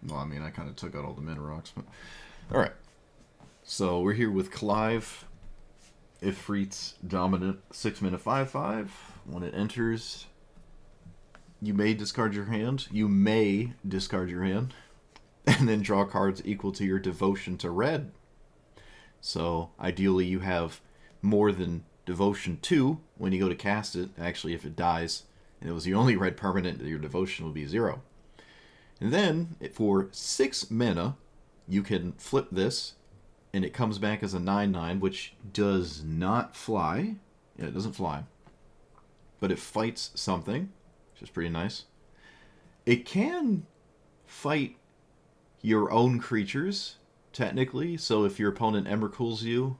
Well, I mean, I kind of took out all the mana rocks, but... Alright. So, we're here with Clive. Ifrit's dominant 6-mana 5/5. When it enters, you may discard your hand. You may discard your hand. And then draw cards equal to your devotion to red. So, ideally, you have more than devotion 2 when you go to cast it. Actually, if it dies, and it was the only red permanent, your devotion will be 0. And then, for 6 mana, you can flip this, and it comes back as a 9/9, which does not fly. Yeah, it doesn't fly. But it fights something, which is pretty nice. It can fight your own creatures, technically. So if your opponent Emrakul's you,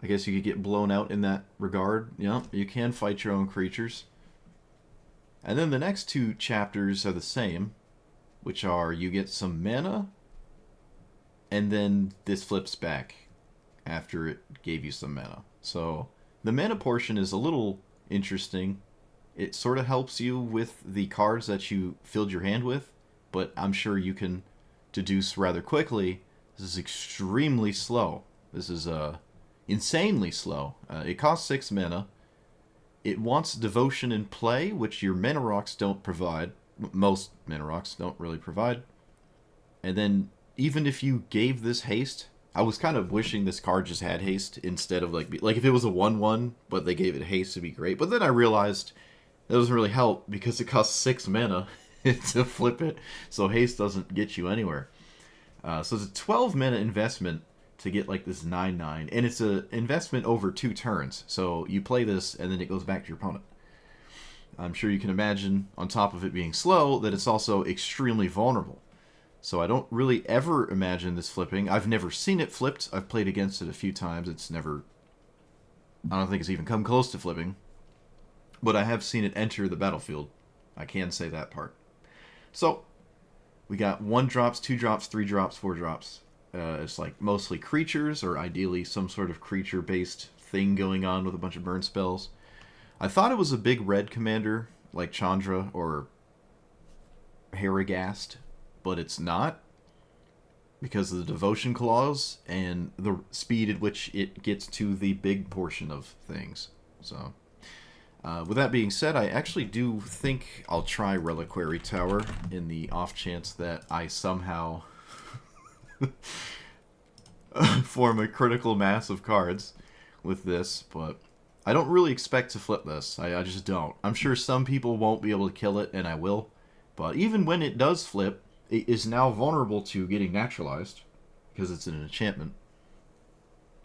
I guess you could get blown out in that regard. Yeah, you can fight your own creatures. And then the next 2 chapters are the same, which are you get some mana, and then this flips back after it gave you some mana. So the mana portion is a little interesting. It sort of helps you with the cards that you filled your hand with, but I'm sure you can deduce rather quickly. This is extremely slow. This is insanely slow. It costs 6 mana. It wants devotion in play, which your mana rocks don't provide. Most mana rocks don't really provide. And then even if you gave this haste, I was kind of wishing this card just had haste instead of like if it was a 1/1, but they gave it haste, it'd be great. But then I realized that doesn't really help because it costs 6 mana to flip it, so haste doesn't get you anywhere. So it's a 12 mana investment to get like this 9/9, and it's an investment over 2 turns. So you play this, and then it goes back to your opponent. I'm sure you can imagine, on top of it being slow, that it's also extremely vulnerable. So I don't really ever imagine this flipping. I've never seen it flipped. I've played against it a few times. It's never... I don't think it's even come close to flipping. But I have seen it enter the battlefield. I can say that part. So, we got 1 drops, 2 drops, 3 drops, 4 drops. It's like mostly creatures, or ideally some sort of creature-based thing going on with a bunch of burn spells. I thought it was a big red commander, like Chandra or Harrogast, but it's not, because of the devotion clause and the speed at which it gets to the big portion of things. So, with that being said, I actually do think I'll try Reliquary Tower in the off chance that I somehow form a critical mass of cards with this, but I don't really expect to flip this. I just don't. I'm sure some people won't be able to kill it, and I will, but even when it does flip, it is now vulnerable to getting naturalized, because it's an enchantment.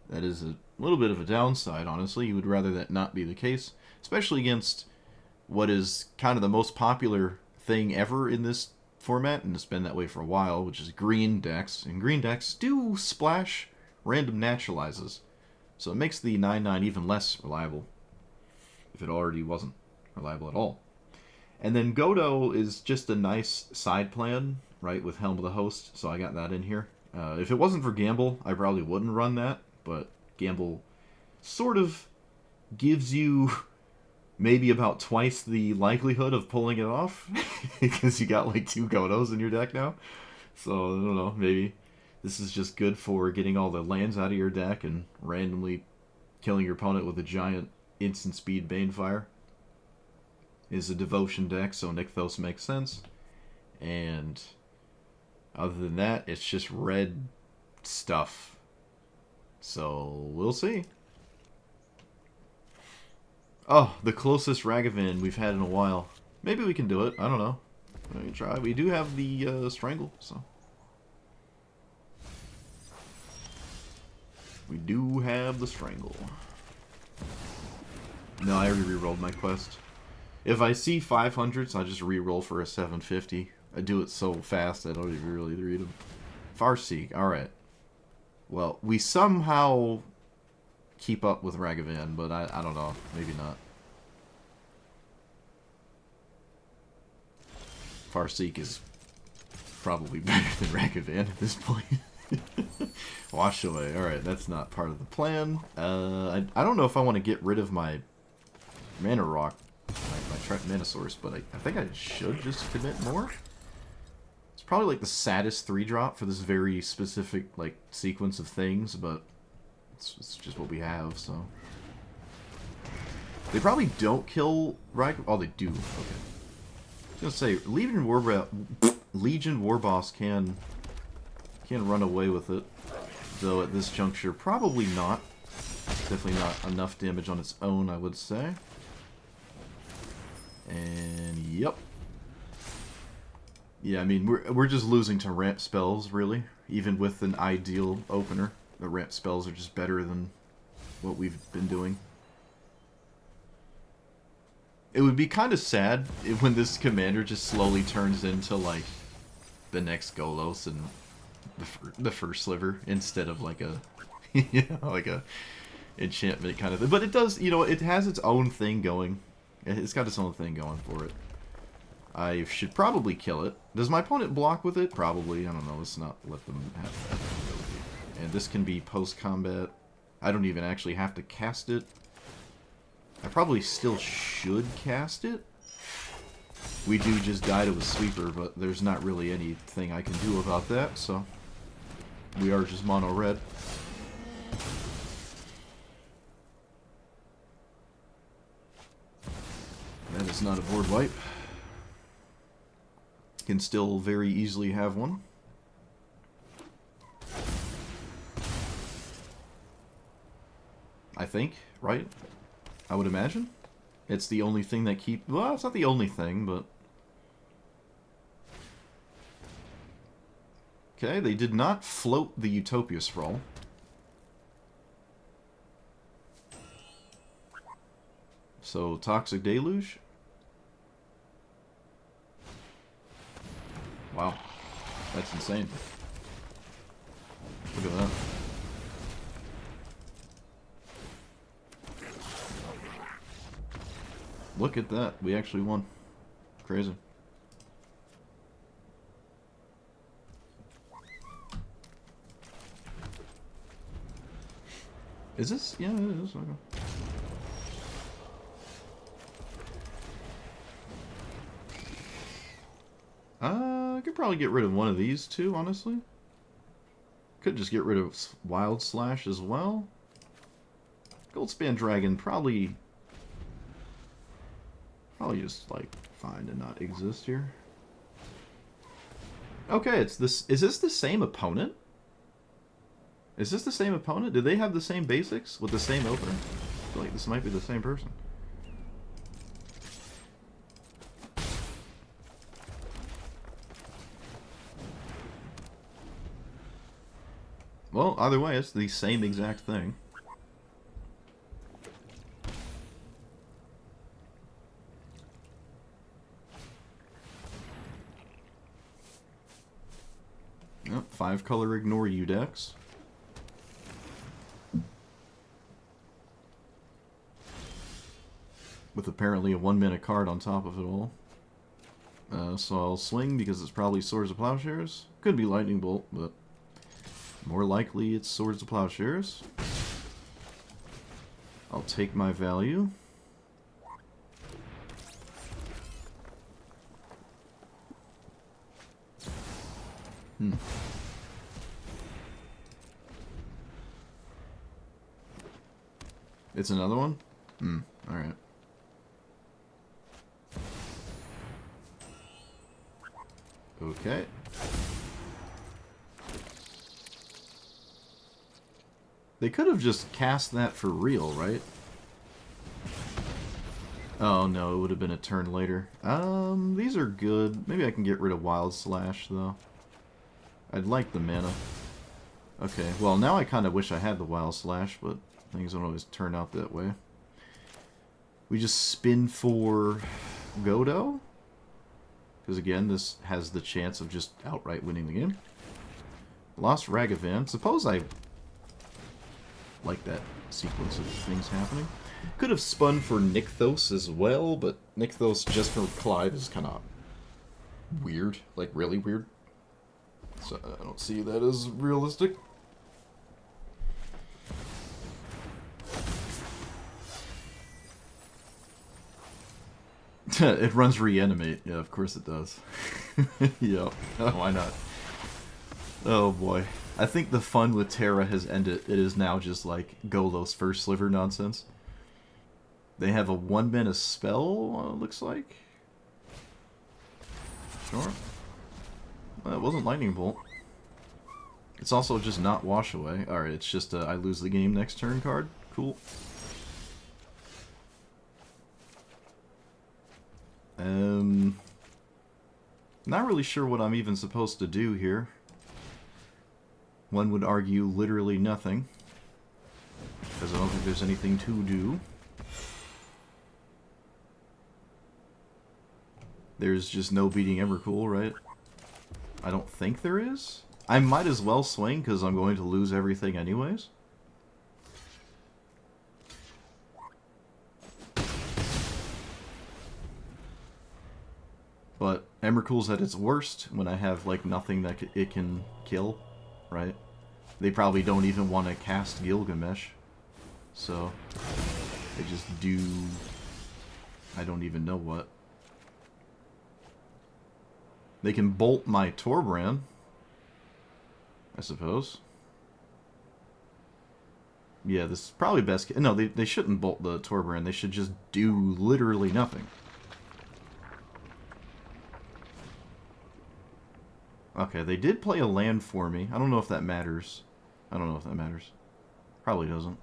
That is a little bit of a downside, honestly. You would rather that not be the case, especially against what is kind of the most popular thing ever in this format, and it's been that way for a while, which is green decks. And green decks do splash random naturalizes, so it makes the 9/9 even less reliable, if it already wasn't reliable at all. And then Godo is just a nice side plan, right, with Helm of the Host, so I got that in here. If it wasn't for Gamble, I probably wouldn't run that, but Gamble sort of gives you maybe about twice the likelihood of pulling it off, because you got like 2 Godos in your deck now. So, I don't know, maybe this is just good for getting all the lands out of your deck and randomly killing your opponent with a giant instant speed Banefire. Is a devotion deck, so Nykthos makes sense. And other than that, it's just red stuff. So, we'll see. Oh, the closest Ragavan we've had in a while. Maybe we can do it. I don't know. Let me try. We do have the Strangle, so... We do have the Strangle. No, I already rerolled my quest. If I see 500s, I just reroll for a 750. I do it so fast I don't even really read them. Farseek, alright. Well, we somehow keep up with Ragavan, but I don't know. Maybe not. Farseek is probably better than Ragavan at this point. Wash away. Alright, that's not part of the plan. I don't know if I want to get rid of my mana rock, my mana source, but I think I should just commit more. It's probably like the saddest 3-drop for this very specific like sequence of things, but it's just what we have, so. They probably don't kill Rag. Oh, they do. Okay. I was gonna say Legion Warboss can run away with it, though at this juncture probably not. Definitely not enough damage on its own, I would say. And yep. Yeah, I mean we're just losing to ramp spells really. Even with an ideal opener, the ramp spells are just better than what we've been doing. It would be kind of sad when this commander just slowly turns into like the next Golos and the first sliver instead of like a like a enchantment kind of thing. But it does, you know, it has its own thing going. It's got its own thing going for it. I should probably kill it. Does my opponent block with it? Probably. I don't know. Let's not let them have that ability. And this can be post-combat. I don't even actually have to cast it. I probably still should cast it. We do just die to a sweeper, but there's not really anything I can do about that, so we are just mono red. That is not a board wipe. Can still very easily have one. I think, right? I would imagine. It's the only thing that well, it's not the only thing, but... Okay, they did not float the Utopia Sprawl. So, Toxic Deluge. Wow. That's insane. Look at that. Look at that. We actually won. Crazy. Is this? Yeah, it is. Okay. I could probably get rid of one of these too, honestly. Could just get rid of Wild Slash as well. Goldspan Dragon probably just like fine to not exist here. Okay, it's this. Is this the same opponent? Is this the same opponent? Did they have the same basics with the same opener? I feel like this might be the same person. Well, either way, it's the same exact thing. Yep, 5-color ignore you decks. With apparently a 1-mana card on top of it all. So I'll swing because it's probably Swords of Plowshares. Could be Lightning Bolt, but more likely it's Swords of Plowshares. I'll take my value. It's another one? Alright. Okay. They could have just cast that for real, right? Oh no, it would have been a turn later. These are good. Maybe I can get rid of Wild Slash, though. I'd like the mana. Okay, well now I kind of wish I had the Wild Slash, but things don't always turn out that way. We just spin for Godo. Because again, this has the chance of just outright winning the game. Lost Ragavan. Suppose I like that sequence of things happening. Could have spun for Nykthos as well, but Nykthos just for Clive is kind of weird. Like, really weird. So I don't see that as realistic. It runs reanimate. Yeah, of course it does. Yep. Oh, why not? Oh boy. I think the fun with Terra has ended. It is now just like Golo's first sliver nonsense. They have a 1 mana spell, looks like. Sure. Well, it wasn't Lightning Bolt. It's also just not Wash Away. Alright, it's just a I lose the game next turn card. Cool. Not really sure what I'm even supposed to do here. One would argue literally nothing, because I don't think there's anything to do. There's just no beating Emrakul, right? I don't think there is. I might as well swing, because I'm going to lose everything anyways. But Emrakul's at its worst when I have, like, nothing that it can kill, right? They probably don't even want to cast Gilgamesh. So, they just do... I don't even know what. They can bolt my Torbrand, I suppose. Yeah, this is probably best... No, they shouldn't bolt the Torbrand. They should just do literally nothing. Okay, they did play a land for me. I don't know if that matters. I don't know if that matters. Probably doesn't.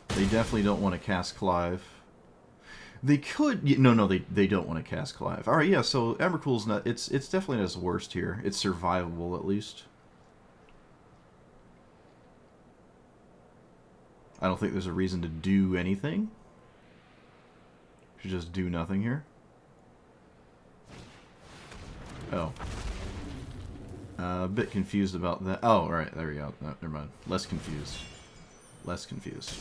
They definitely don't want to cast Clive. They could... No, they don't want to cast Clive. Alright, yeah, so Emrakul's not... It's definitely not its worst here. It's survivable, at least. I don't think there's a reason to do anything. Should just do nothing here. Oh. A bit confused about that. Oh, right, there we go. No, never mind. Less confused. Less confused.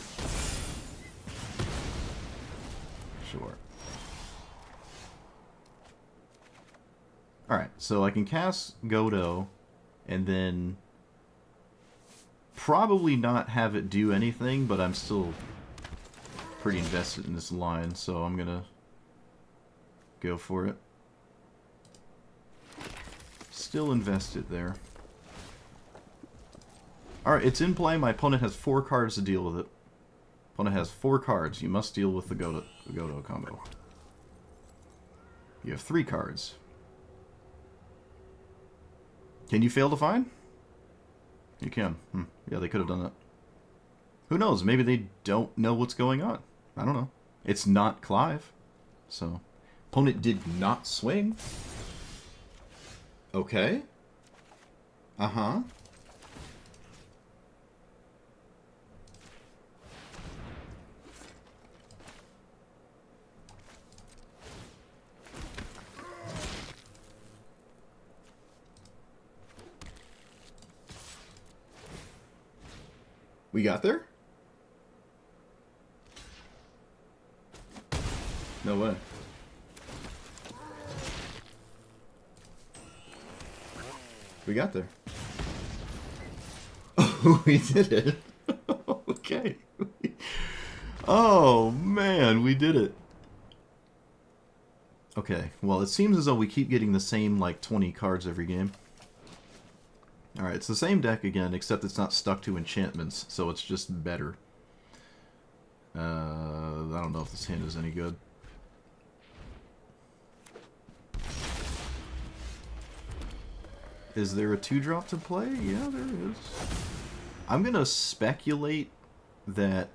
Sure. Alright, so I can cast Godo, and then probably not have it do anything, but I'm still pretty invested in this line, so I'm gonna go for it. Still invested there. Alright, it's in play. My opponent has 4 cards to deal with it. Opponent has 4 cards. You must deal with the Godo combo. You have 3 cards. Can you fail to find? You can. Yeah, they could have done that. Who knows? Maybe they don't know what's going on. I don't know. It's not Clive. So, opponent did not swing. Okay. Uh-huh. We got there? No way. We got there. Oh, we did it. Okay. Oh, man, we did it. Okay, well, it seems as though we keep getting the same, like, 20 cards every game. Alright, it's the same deck again, except it's not stuck to enchantments, so it's just better. I don't know if this hand is any good. Is there a 2-drop to play? Yeah, there is. I'm gonna speculate that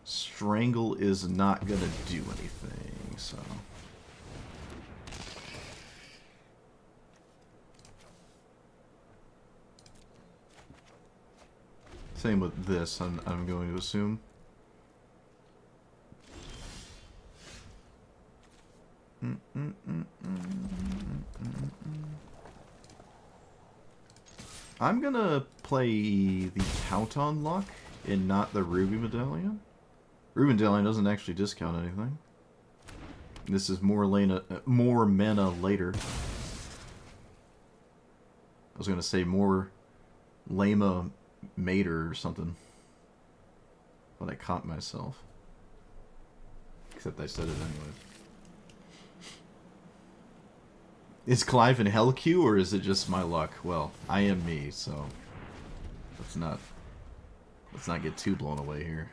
Strangle is not gonna do anything, so... Same with this, I'm going to assume. I'm gonna play the Count-on Luck and not the Ruby Medallion. Ruby Medallion doesn't actually discount anything. This is more mana later. I was gonna say more Lama Mater or something. But I caught myself. Except I said it anyway. Is Clive in Hell Q, or is it just my luck? Well, I am me, so let's not get too blown away here.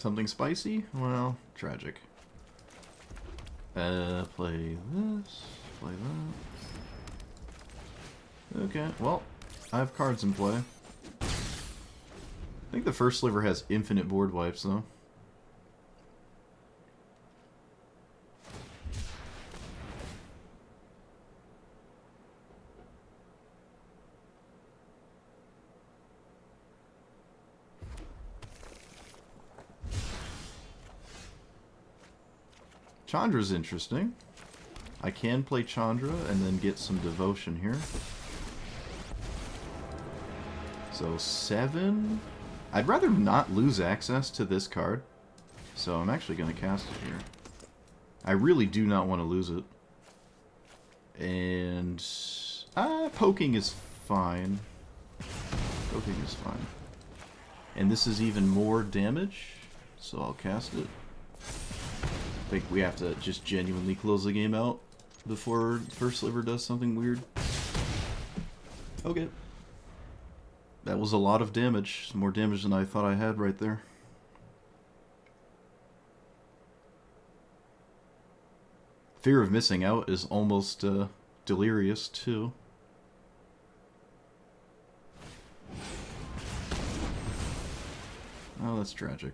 Something spicy? Well, tragic. Play this, play that. Okay, well, I have cards in play. I think the first sliver has infinite board wipes, though. Chandra's interesting. I can play Chandra and then get some devotion here. So 7. I'd rather not lose access to this card. So I'm actually going to cast it here. I really do not want to lose it. And poking is fine. Poking is fine. And this is even more damage, so I'll cast it. I think we have to just genuinely close the game out before first sliver does something weird. Okay. That was a lot of damage. More damage than I thought I had right there. Fear of missing out is almost delirious, too. Oh, that's tragic.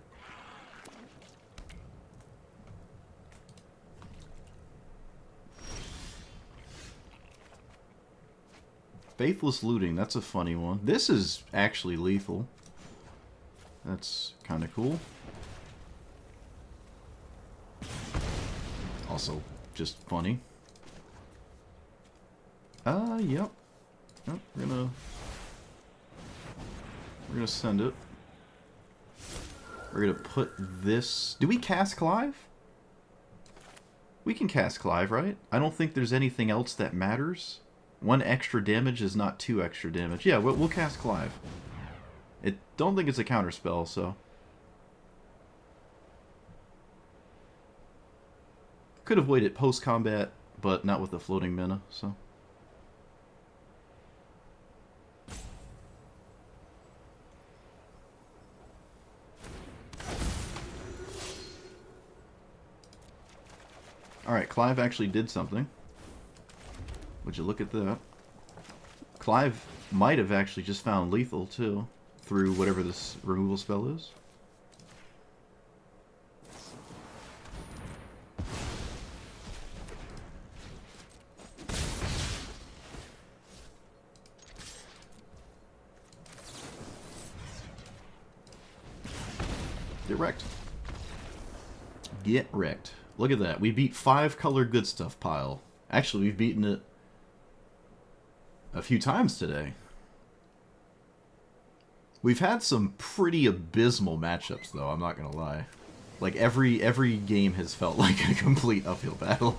Faithless Looting, that's a funny one. This is actually lethal. That's kind of cool. Also, just funny. Yep. Oh, we're gonna send it. We're gonna put this... Do we cast Clive? We can cast Clive, right? I don't think there's anything else that matters. 1 extra damage is not 2 extra damage. Yeah, we'll cast Clive. I don't think it's a counterspell, so... Could have waited post-combat, but not with the floating mana, so... Alright, Clive actually did something. Would you look at that? Clive might have actually just found lethal, too, through whatever this removal spell is. Get wrecked. Get wrecked. Look at that. We beat 5 color good stuff pile. Actually, we've beaten it a few times today. We've had some pretty abysmal matchups, though, I'm not gonna lie. Like, every game has felt like a complete uphill battle.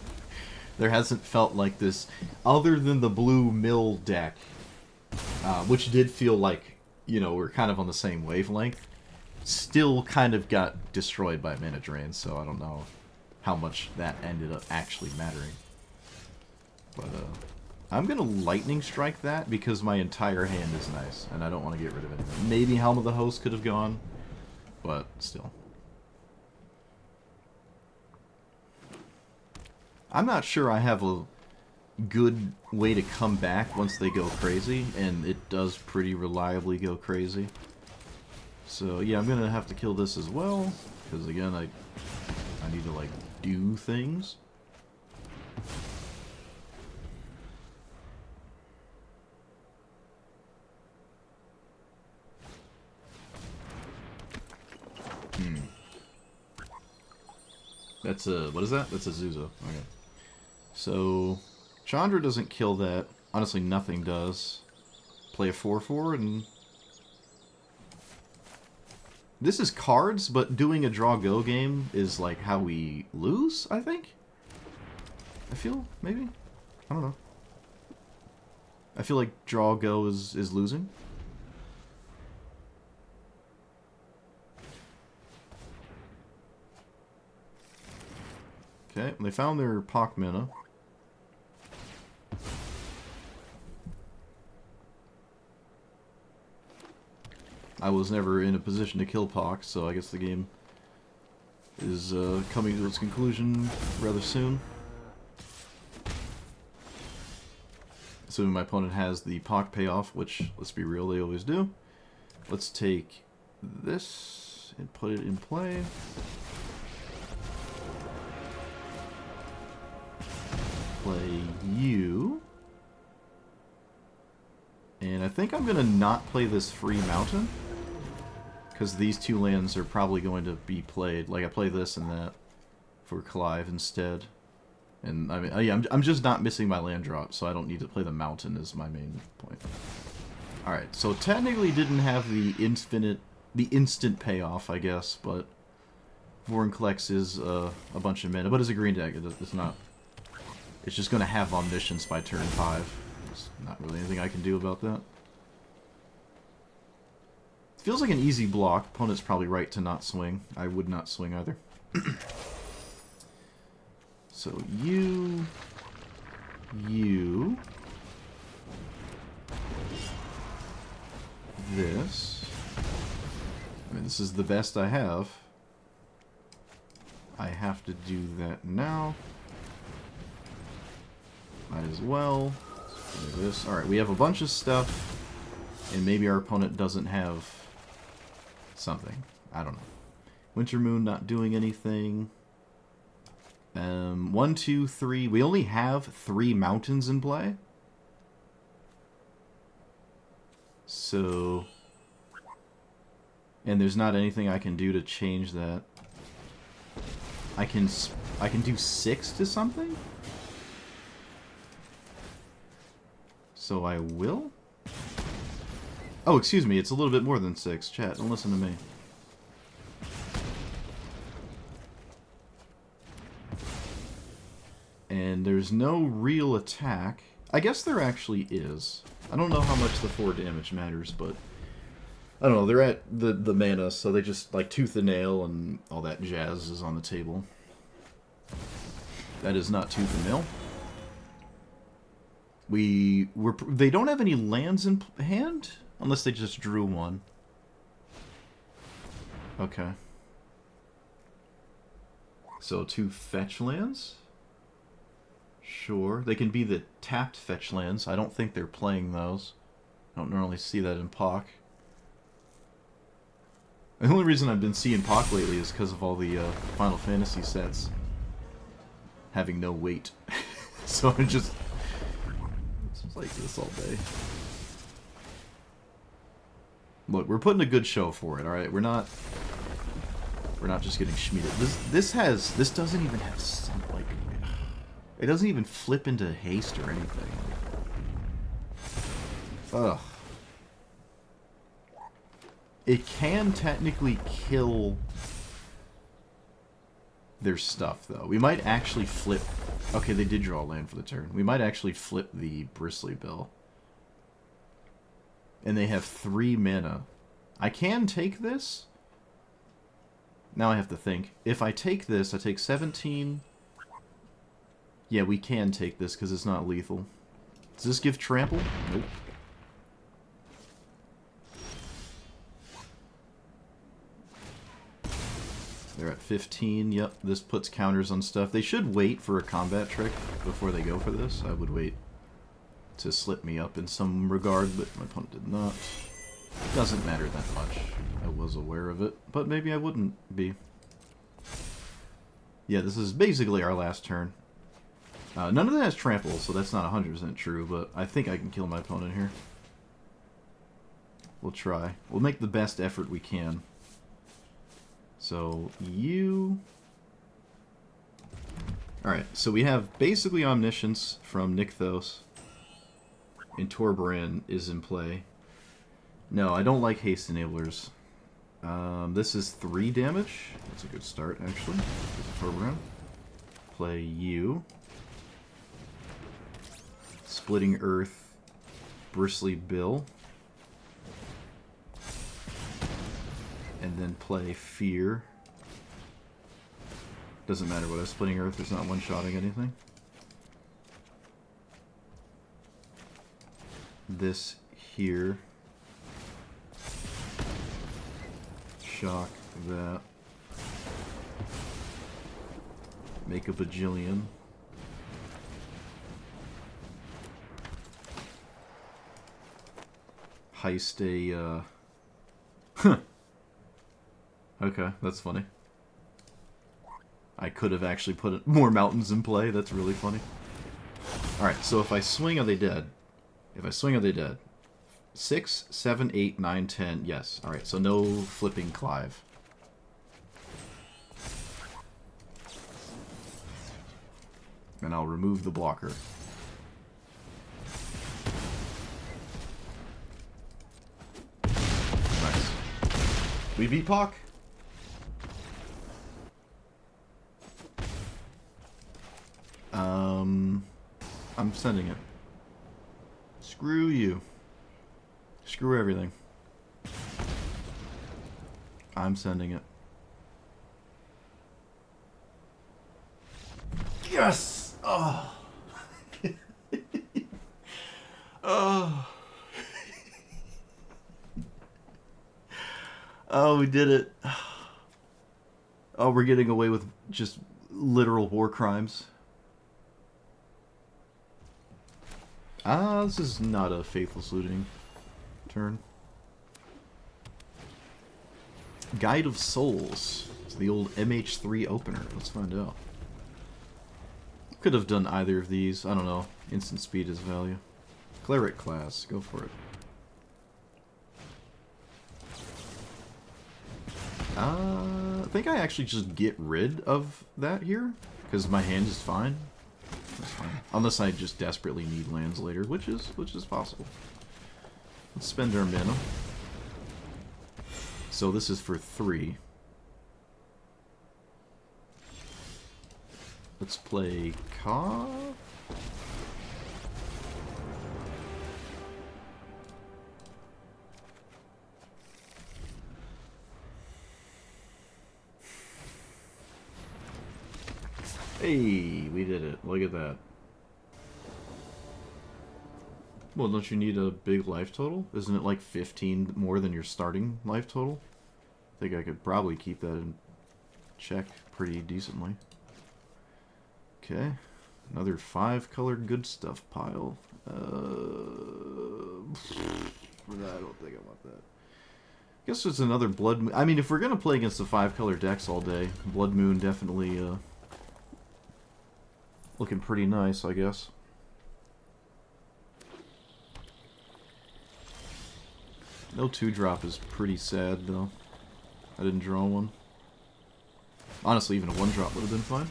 There hasn't felt like this, other than the blue mill deck, which did feel like, you know, we're kind of on the same wavelength. Still kind of got destroyed by mana drain, so I don't know how much that ended up actually mattering. But, I'm gonna lightning strike that because my entire hand is nice, and I don't want to get rid of anything. Maybe Helm of the Host could have gone, but still. I'm not sure I have a good way to come back once they go crazy, and it does pretty reliably go crazy. So yeah, I'm gonna have to kill this as well, because again, I need to, like, do things. That's a... What is that? That's a Zuzo. Okay. So, Chandra doesn't kill that. Honestly, nothing does. Play a 4/4 and... This is cards, but doing a draw-go game is like how we lose, I think? I feel, maybe? I don't know. I feel like draw-go is losing. Okay, they found their Pock mana. I was never in a position to kill Pock, so I guess the game is coming to its conclusion rather soon. Assuming my opponent has the Pock payoff, which, let's be real, they always do. Let's take this and put it in play. Play you. And I think I'm going to not play this free mountain, because these two lands are probably going to be played. Like, I play this and that for Clive instead. And, I mean, yeah, I'm just not missing my land drop, so I don't need to play the mountain is my main point. Alright, so technically didn't have the instant payoff, I guess, but Vorinclex is a bunch of mana. But as a green deck, it's not... It's just going to have Omniscience by turn 5. There's not really anything I can do about that. Feels like an easy block. Opponent's probably right to not swing. I would not swing either. So you... This. I mean, this is the best I have. I have to do that now. Might as well. Do this. Alright, we have a bunch of stuff. And maybe our opponent doesn't have something. I don't know. Winter Moon not doing anything. 1, 2, 3. We only have 3 mountains in play. So... And there's not anything I can do to change that. I can do 6 to something? So I will? Oh, excuse me, it's a little bit more than 6. Chat, don't listen to me. And there's no real attack. I guess there actually is. I don't know how much the 4 damage matters, but... I don't know, they're at the mana, so they just, like, tooth and nail and all that jazz is on the table. That is not tooth and nail. They don't have any lands in hand? Unless they just drew one. Okay. So 2 fetch lands? Sure. They can be the tapped fetch lands. I don't think they're playing those. I don't normally see that in POC. The only reason I've been seeing POC lately is because of all the Final Fantasy sets having no weight. So I'm just... It's like this all day. Look, we're putting a good show for it, alright? We're not just getting schmeeded. This doesn't even have some, like... It doesn't even flip into haste or anything. Ugh. It can technically kill their stuff, though. We might actually flip... Okay, they did draw a land for the turn. We might actually flip the Bristly Bill. And they have 3 mana. I can take this. Now I have to think. If I take this, I take 17... Yeah, we can take this because it's not lethal. Does this give trample? Nope. They're at 15. Yep, this puts counters on stuff. They should wait for a combat trick before they go for this. I would wait to slip me up in some regard, but my opponent did not. It doesn't matter that much. I was aware of it, but maybe I wouldn't be. Yeah, this is basically our last turn. None of that has trample, so that's not 100% true, but I think I can kill my opponent here. We'll try. We'll make the best effort we can. So, you... Alright, so we have basically Omniscience from Nykthos. And Torbrand is in play. No, I don't like Haste Enablers. This is 3 damage. That's a good start, actually. Torbrand. Play you. Splitting Earth. Bristly Bill. And then play Fear. Doesn't matter what I Splitting Earth, there's not one-shotting anything. This here. Shock that. Make a bajillion. Heist a, Okay, that's funny. I could have actually put more mountains in play. That's really funny. Alright, so if I swing, are they dead? If I swing, are they dead? 6, 7, 8, 9, 10. Yes. Alright, so no flipping Clive. And I'll remove the blocker. Nice. We beat Pac. I'm sending it. Screw you. Screw everything. I'm sending it. Yes! Oh. Oh. Oh, we did it. Oh, we're getting away with just literal war crimes. Ah, this is not a Faithless Looting turn. Guide of Souls. It's the old MH3 opener. Let's find out. Could have done either of these. I don't know. Instant speed is value. Cleric class. Go for it. I think I actually just get rid of that here. Because my hand is fine. That's fine. Unless I just desperately need lands later, which is possible. Let's spend our mana. So this is for 3. Let's play Ka. Hey, we did it. Look at that. Well, don't you need a big life total? Isn't it like 15 more than your starting life total? I think I could probably keep that in check pretty decently. Okay. Another 5-color good stuff pile. I don't think I want that. Guess there's another Blood Moon. I mean, if we're going to play against the 5-color decks all day, Blood Moon definitely looking pretty nice, I guess. No 2-drop is pretty sad, though. I didn't draw one. Honestly, even a 1-drop would have been fine.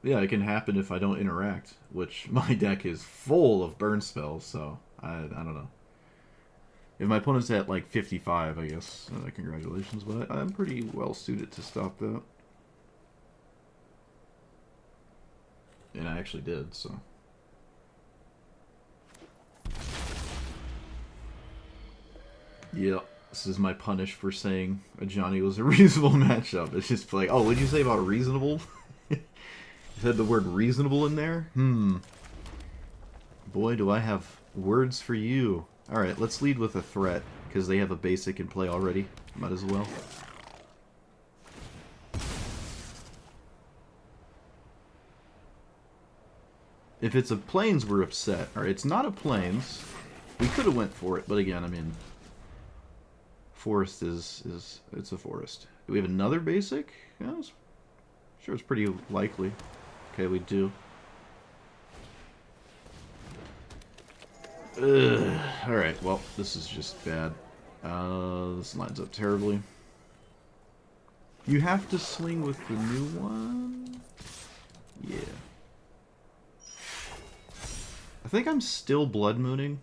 Yeah, it can happen if I don't interact, which my deck is full of burn spells, so I don't know. If my opponent's at like 55, I guess, congratulations, but I'm pretty well suited to stop that. And I actually did, so. Yeah, this is my punish for saying Ajani was a reasonable matchup. It's just like, oh, what'd you say about reasonable? You said the word reasonable in there? Boy, do I have words for you. Alright, let's lead with a threat, because they have a basic in play already. Might as well. If it's a plains, we're upset. Alright, it's not a plains. We could have went for it, but again, I mean... Forest is it's a forest. Do we have another basic? Yeah, sure, it's pretty likely. Okay, we do. Alright, well, this is just bad. This lines up terribly. You have to swing with the new one? Yeah. I think I'm still Blood Mooning,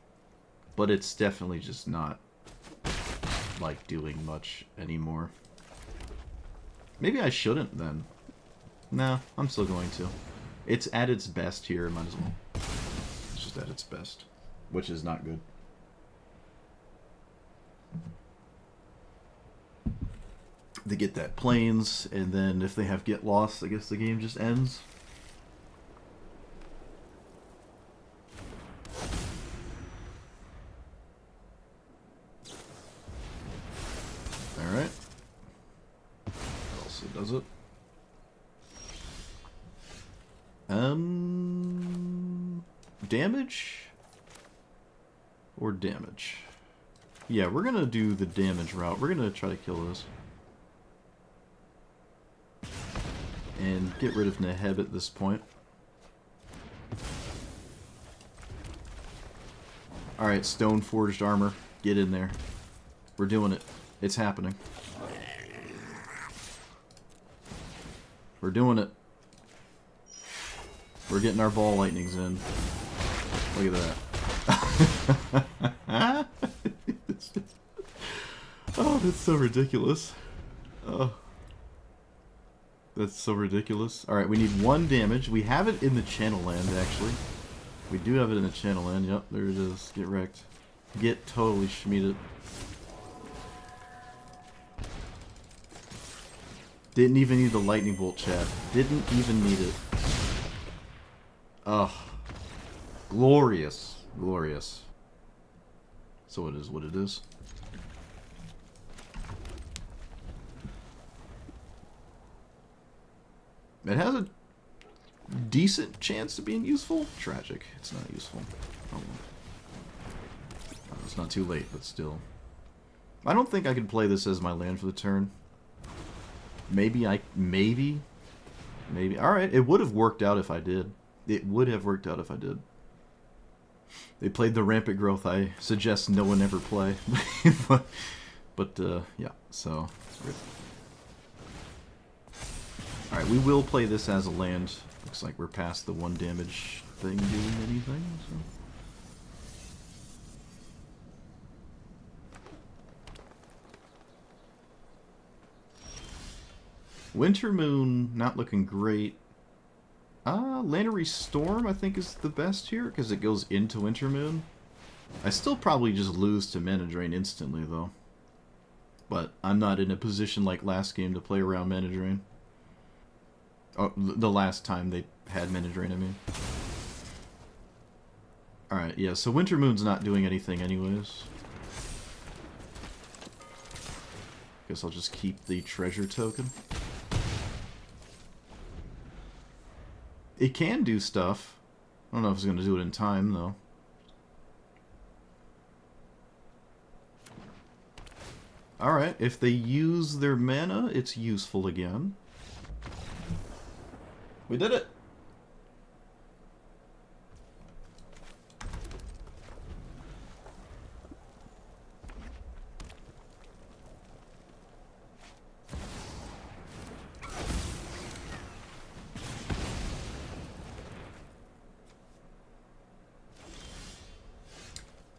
but it's definitely just not, like, doing much anymore. Maybe I shouldn't, then. No, I'm still going to. It's at its best here, might as well. It's just at its best, which is not good. They get that planes, and then if they have get lost, I guess the game just ends. Alright. What else does it? Damage? Or damage? Yeah, we're gonna do the damage route. We're gonna try to kill this. And get rid of Neheb at this point. Alright, stone forged armor. Get in there. We're doing it. It's happening. We're doing it. We're getting our ball lightnings in. Look at that. Oh, that's so ridiculous. Oh. That's so ridiculous. Alright, we need 1 damage. We have it in the channel land, actually. We do have it in the channel land. Yep, there it is. Get wrecked. Get totally schmeeded. Didn't even need the lightning bolt, chat. Didn't even need it. Ugh. Glorious. Glorious. So it is what it is. It has a decent chance of being useful. Tragic. It's not useful. Oh, well. It's not too late, but still. I don't think I could play this as my land for the turn. Maybe. Alright, it would have worked out if I did. It would have worked out if I did. They played the rampant growth I suggest no one ever play. but yeah, so... Alright, we will play this as a land. Looks like we're past the 1 damage thing doing anything, so... Winter Moon, not looking great. Lannery Storm, I think, is the best here, because it goes into Winter Moon. I still probably just lose to Mana Drain instantly, though. But I'm not in a position like last game to play around Mana Drain. Oh, the last time they had Mana Drain, I mean. Alright, yeah, so Winter Moon's not doing anything anyways. Guess I'll just keep the treasure token. It can do stuff. I don't know if it's going to do it in time, though. Alright, if they use their mana, it's useful again. We did it!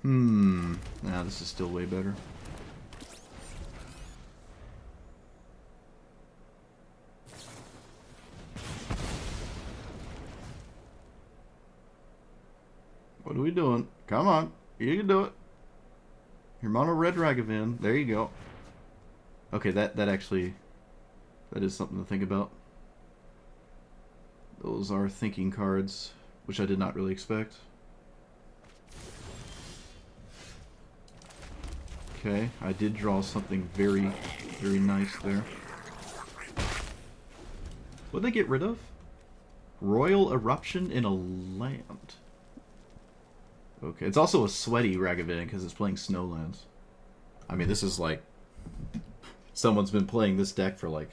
Nah, this is still way better. What are we doing? Come on. You can do it. Your mono red Ragavan. There you go. Okay, that actually... That is something to think about. Those are thinking cards, which I did not really expect. Okay, I did draw something very, very nice there. What'd they get rid of? Royal Eruption in a land. Okay, it's also a sweaty Ragavan because it's playing Snowlands. I mean, this is like... Someone's been playing this deck for like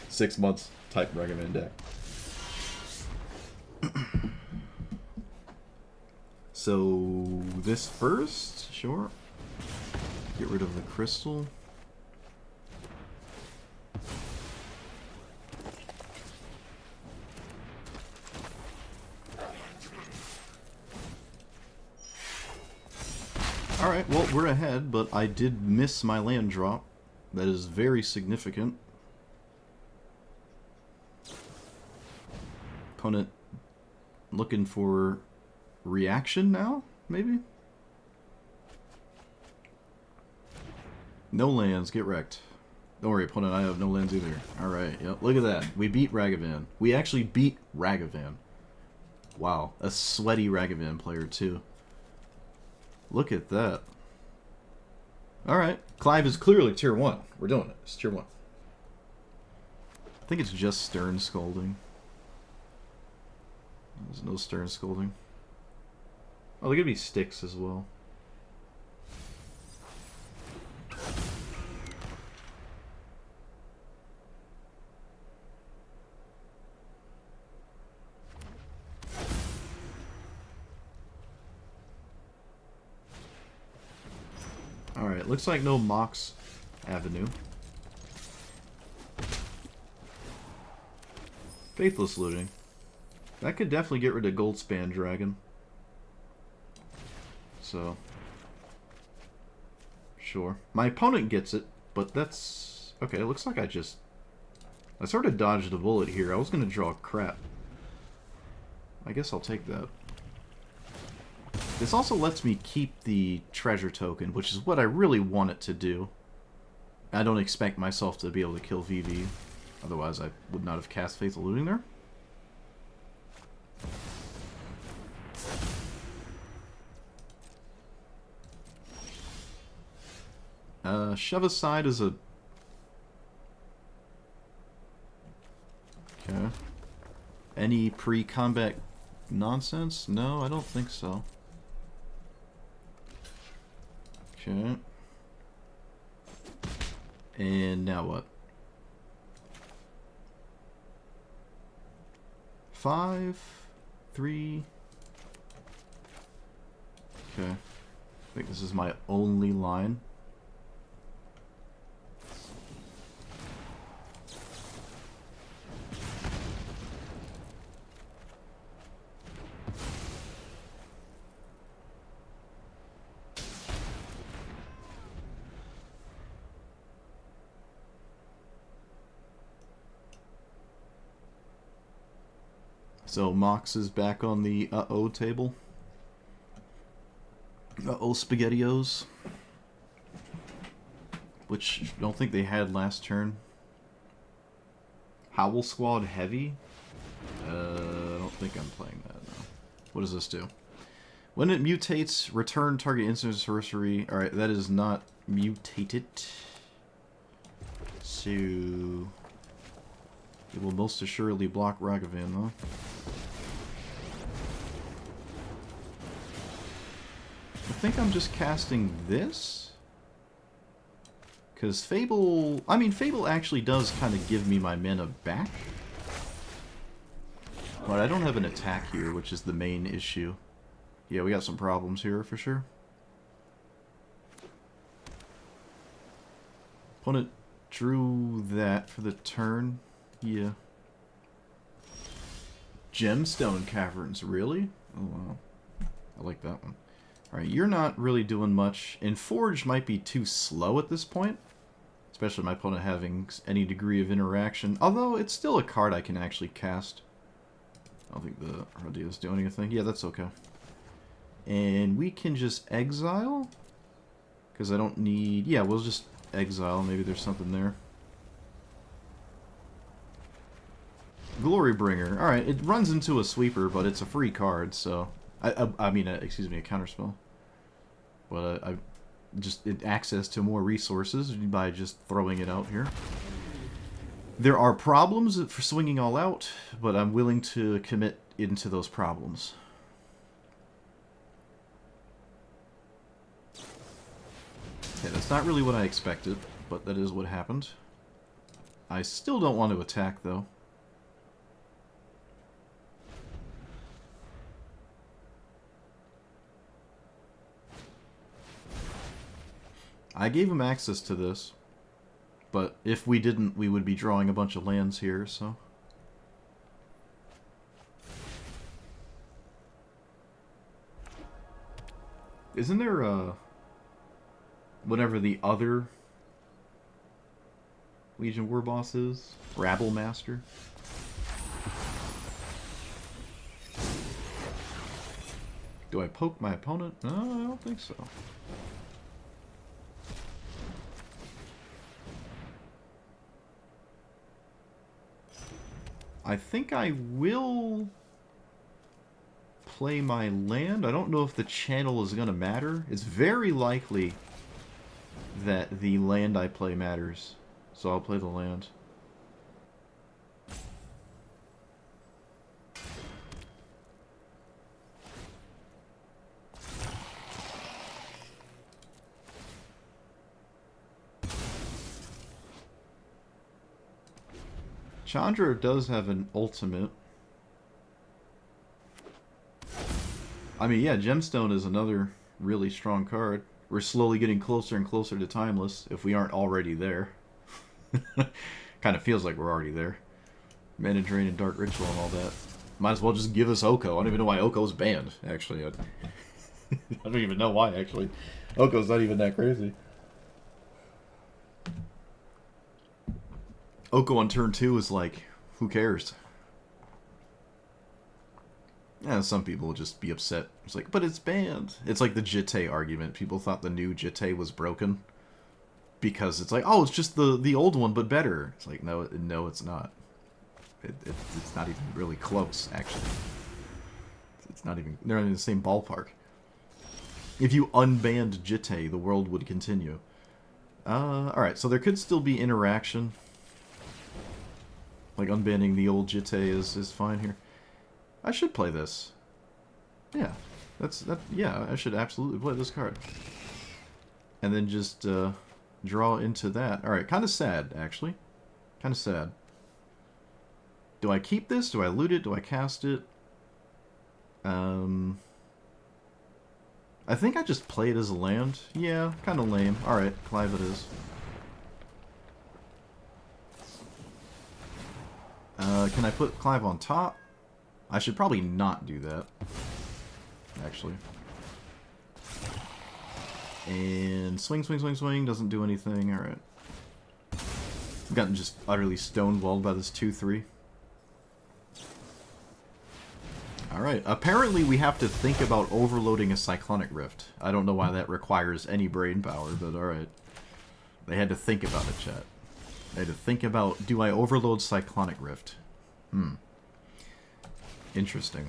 6 months type Ragavan deck. So, this first? Sure. Get rid of the crystal. Alright, well, we're ahead, but I did miss my land drop. That is very significant. Opponent looking for reaction now, maybe? No lands, get wrecked. Don't worry, opponent, I have no lands either. Alright, yep, look at that. We beat Ragavan. We actually beat Ragavan. Wow, a sweaty Ragavan player, too. Look at that. Alright, Clive is clearly tier 1. We're doing it. It's tier 1. I think it's just Stern Scolding. There's no Stern Scolding. Oh, there could be Sticks as well. Alright, looks like no Mox Avenue. Faithless Looting. That could definitely get rid of Goldspan Dragon. So, sure. My opponent gets it, but that's... Okay, it looks like I sort of dodged a bullet here. I was going to draw crap. I guess I'll take that. This also lets me keep the treasure token, which is what I really want it to do. I don't expect myself to be able to kill VV. Otherwise, I would not have cast Faithful Looting there. Shove Aside is a... Okay. Any pre-combat nonsense? No, I don't think so. Okay. And now what? 5, 3. Okay. I think this is my only line. So Mox is back on the uh-oh table. Uh-oh SpaghettiOs. Which I don't think they had last turn. Howl Squad Heavy? I don't think I'm playing that, no. What does this do? When it mutates, return target instant sorcery. Alright, that is not mutated. So... it will most assuredly block Ragavan, though. I think I'm just casting this. Because Fable... I mean, Fable actually does kind of give me my mana back. But I don't have an attack here, which is the main issue. Yeah, we got some problems here, for sure. Opponent drew that for the turn. Yeah. Gemstone Caverns, really? Oh, wow. I like that one. Alright, you're not really doing much. And Forge might be too slow at this point. Especially my opponent having any degree of interaction. Although, it's still a card I can actually cast. I don't think the Rodia's doing anything. Yeah, that's okay. And we can just exile? Because I don't need... Yeah, we'll just exile. Maybe there's something there. Glorybringer. Alright, it runs into a sweeper, but it's a free card, so... I mean, excuse me, a counterspell. But I just access to more resources by just throwing it out here. There are problems for swinging all out, but I'm willing to commit into those problems. Okay, that's not really what I expected, but that is what happened. I still don't want to attack, though. I gave him access to this, but if we didn't, we would be drawing a bunch of lands here, so... Isn't there a... whatever the other Legion War boss is. Rabble Master. Do I poke my opponent? No, I don't think so. I think I will play my land. I don't know if the channel is going to matter. It's very likely that the land I play matters. So I'll play the land. Chandra does have an ultimate. I mean, yeah, Gemstone is another really strong card. We're slowly getting closer and closer to Timeless, if we aren't already there. Kind of feels like we're already there. Mana Drain and Dark Ritual and all that. Might as well just give us Oko. I don't even know why Oko's banned, actually. I don't even know why, actually. Oko's not even that crazy. Oko on turn 2 is like, who cares? Yeah, some people will just be upset. It's like, but it's banned. It's like the Jitte argument. People thought the new Jitte was broken because it's like, oh, it's just the old one, but better. It's like, no, it's not. It's not even really close, actually. It's not even, they're in the same ballpark. If you unbanned Jitte, the world would continue. Alright, so there could still be interaction. Like, unbanning the old Jitte is fine here. I should play this. Yeah. Yeah, I should absolutely play this card. And then just, draw into that. Alright, kind of sad, actually. Kind of sad. Do I keep this? Do I loot it? Do I cast it? I think I just play it as a land. Yeah, kind of lame. Alright, Clive it is. Can I put Clive on top? I should probably not do that, actually. And swing, swing, swing, swing. Doesn't do anything. Alright. I've gotten just utterly stonewalled by this 2-3. Alright. Apparently we have to think about overloading a Cyclonic Rift. I don't know why that requires any brain power, but alright. They had to think about it, chat. They had to think about, do I overload Cyclonic Rift? Interesting.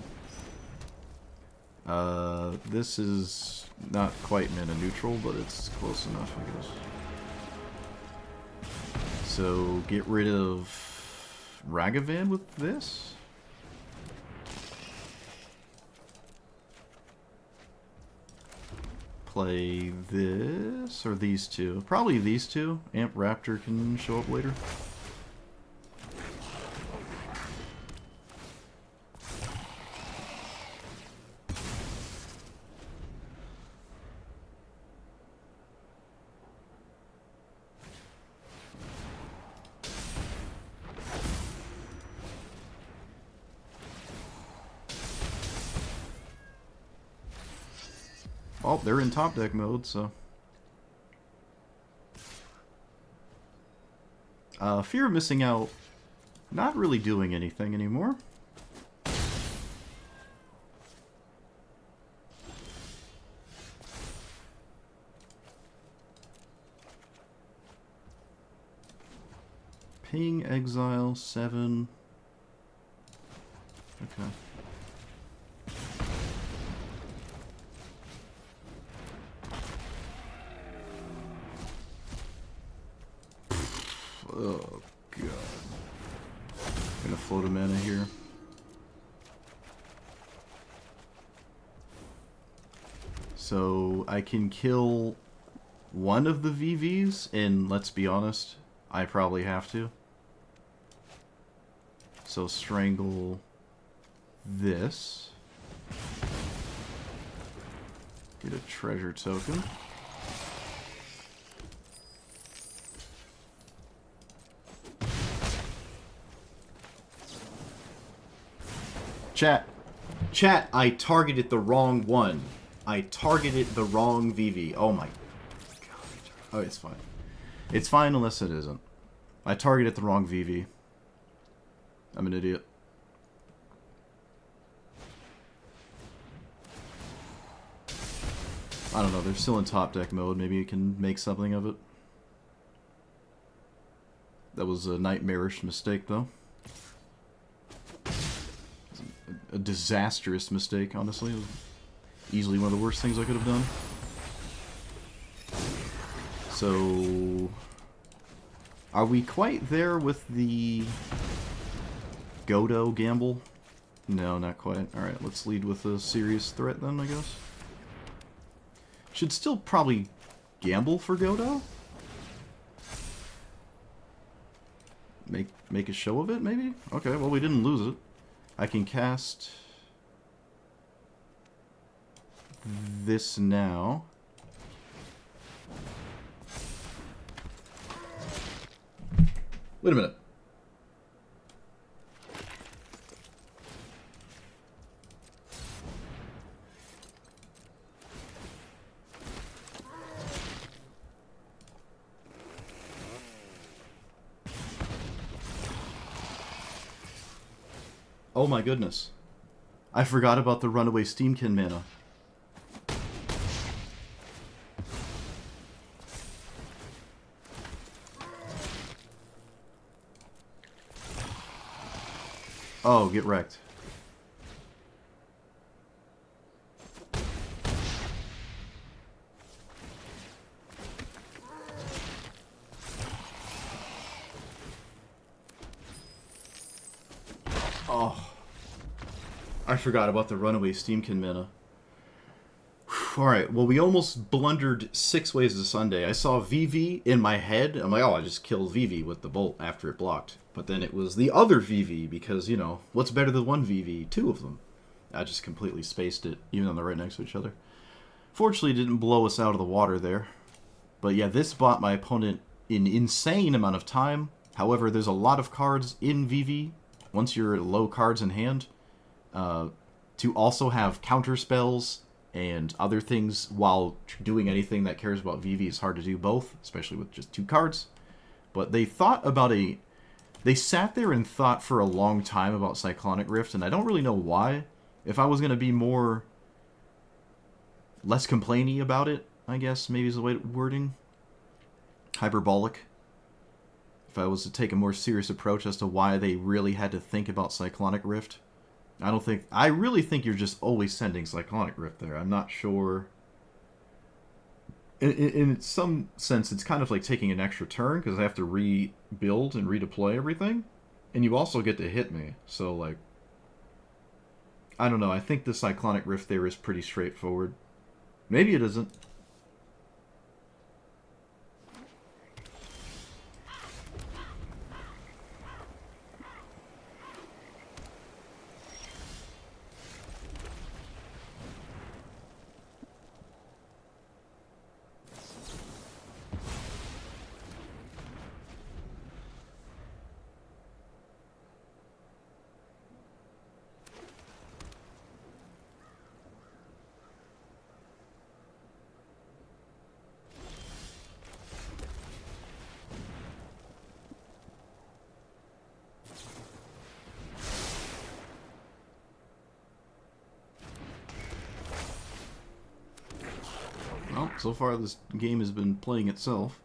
This is not quite mana neutral, but it's close enough, I guess. So, get rid of Ragavan with this? Play this, or these two? Probably these two. Amp Raptor can show up later. Oh, they're in top deck mode, so. Fear of missing out. Not really doing anything anymore. Ping, exile, 7. Okay. Oh, God. Gonna float a mana here. So, I can kill one of the VVs, and let's be honest, I probably have to. So, strangle this. Get a treasure token. Chat, I targeted the wrong one. I targeted the wrong VV. Oh my god. Oh, it's fine. It's fine unless it isn't. I targeted the wrong VV. I'm an idiot. I don't know, they're still in top deck mode. Maybe you can make something of it. That was a nightmarish mistake, though. A disastrous mistake, honestly. It was easily one of the worst things I could have done. So... are we quite there with the Godo gamble? No, not quite. Alright, let's lead with a serious threat then, I guess. Should still probably gamble for Godo? Make a show of it, maybe? Okay, well, we didn't lose it. I can cast this now. Wait a minute. Oh my goodness. I forgot about the runaway Steamkin mana. Oh, get wrecked. Oh. I forgot about the runaway Steamkin mana. Alright, well, we almost blundered 6 ways to Sunday. I saw VV in my head. I'm like, oh, I just killed VV with the bolt after it blocked. But then it was the other VV because, you know, what's better than one VV? 2 of them. I just completely spaced it, even though they're right next to each other. Fortunately, it didn't blow us out of the water there. But yeah, this bought my opponent an insane amount of time. However, there's a lot of cards in VV, once you're low cards in hand, to also have counter spells and other things while doing anything that cares about VV is hard to do both, especially with just 2 cards. But they thought about they sat there and thought for a long time about Cyclonic Rift, and I don't really know why. If I was going to be less complainy about it, I guess, maybe is the way wording. Hyperbolic. If I was to take a more serious approach as to why they really had to think about Cyclonic Rift. I really think you're just always sending Cyclonic Rift there. I'm not sure. In some sense, it's kind of like taking an extra turn, because I have to rebuild and redeploy everything. And you also get to hit me. So, like, I don't know. I think the Cyclonic Rift there is pretty straightforward. Maybe it isn't. Well, so far this game has been playing itself.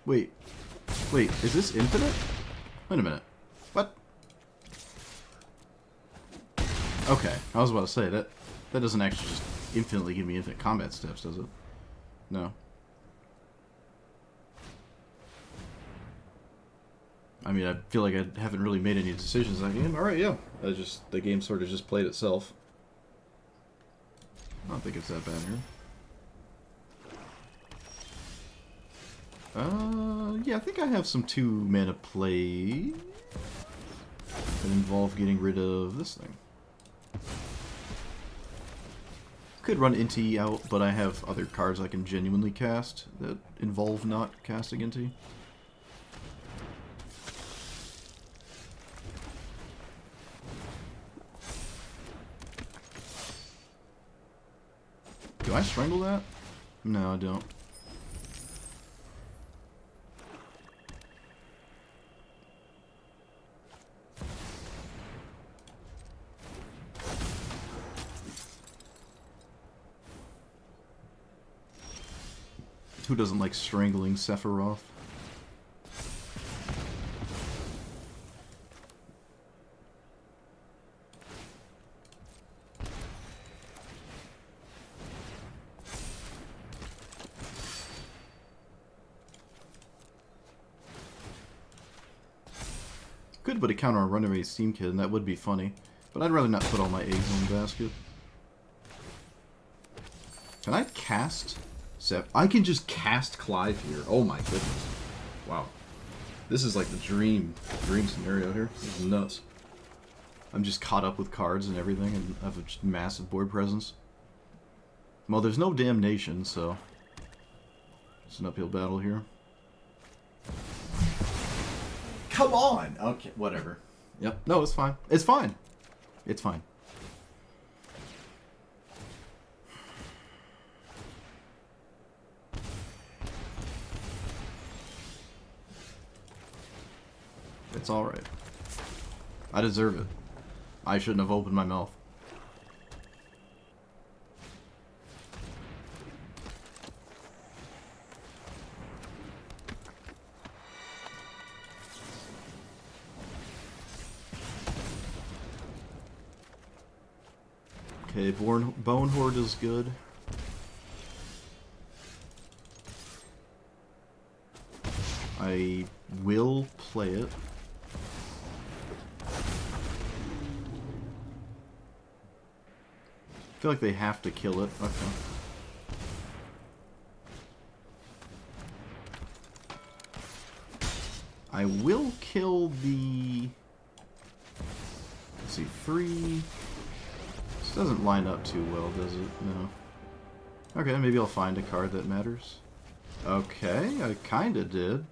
Wait. Wait, is this infinite? Wait a minute. What? Okay, I was about to say, that doesn't actually just infinitely give me infinite combat steps, does it? No. I mean, I feel like I haven't really made any decisions in that game. Alright, yeah. The game sort of just played itself. I don't think it's that bad here. Yeah, I think I have some 2-mana play that involve getting rid of this thing. Could run Inti out, but I have other cards I can genuinely cast that involve not casting Inti. Do I strangle that? No, I don't. Who doesn't like strangling Sephiroth? Could put a counter on Runaway Steam Kid, and that would be funny. But I'd rather not put all my eggs in the basket. Can I cast... I can just cast Clive here. Oh my goodness. Wow. This is like the dream scenario here. This is nuts. I'm just caught up with cards and everything and have a massive board presence. Well, there's no damnation, so... it's an uphill battle here. Come on! Okay, whatever. Yep. No, it's fine. It's fine. It's fine. It's alright. I deserve it. I shouldn't have opened my mouth. Okay, Bone Horde is good. I will play it. I feel like they have to kill it. Okay. I will kill the... let's see, 3... this doesn't line up too well, does it? No. Okay, maybe I'll find a card that matters. Okay, I kinda did.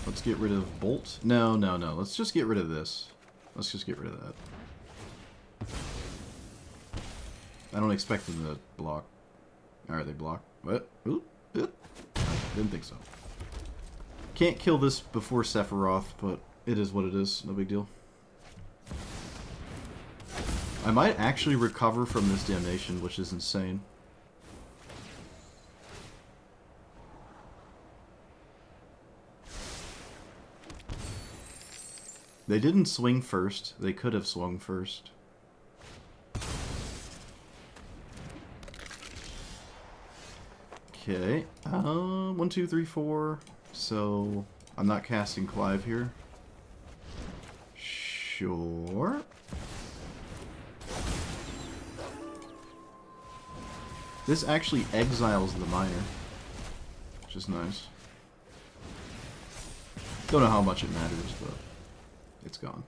Let's get rid of Bolt. No, no, no. Let's just get rid of this. Let's just get rid of that. I don't expect them to block. Alright, they block. What? Oop, oop. Didn't think so. Can't kill this before Sephiroth, but it is what it is. No big deal. I might actually recover from this damnation, which is insane. They didn't swing first. They could have swung first. Okay. 1, 2, 3, 4. So I'm not casting Clive here. Sure. This actually exiles the miner, which is nice. Don't know how much it matters, but it's gone.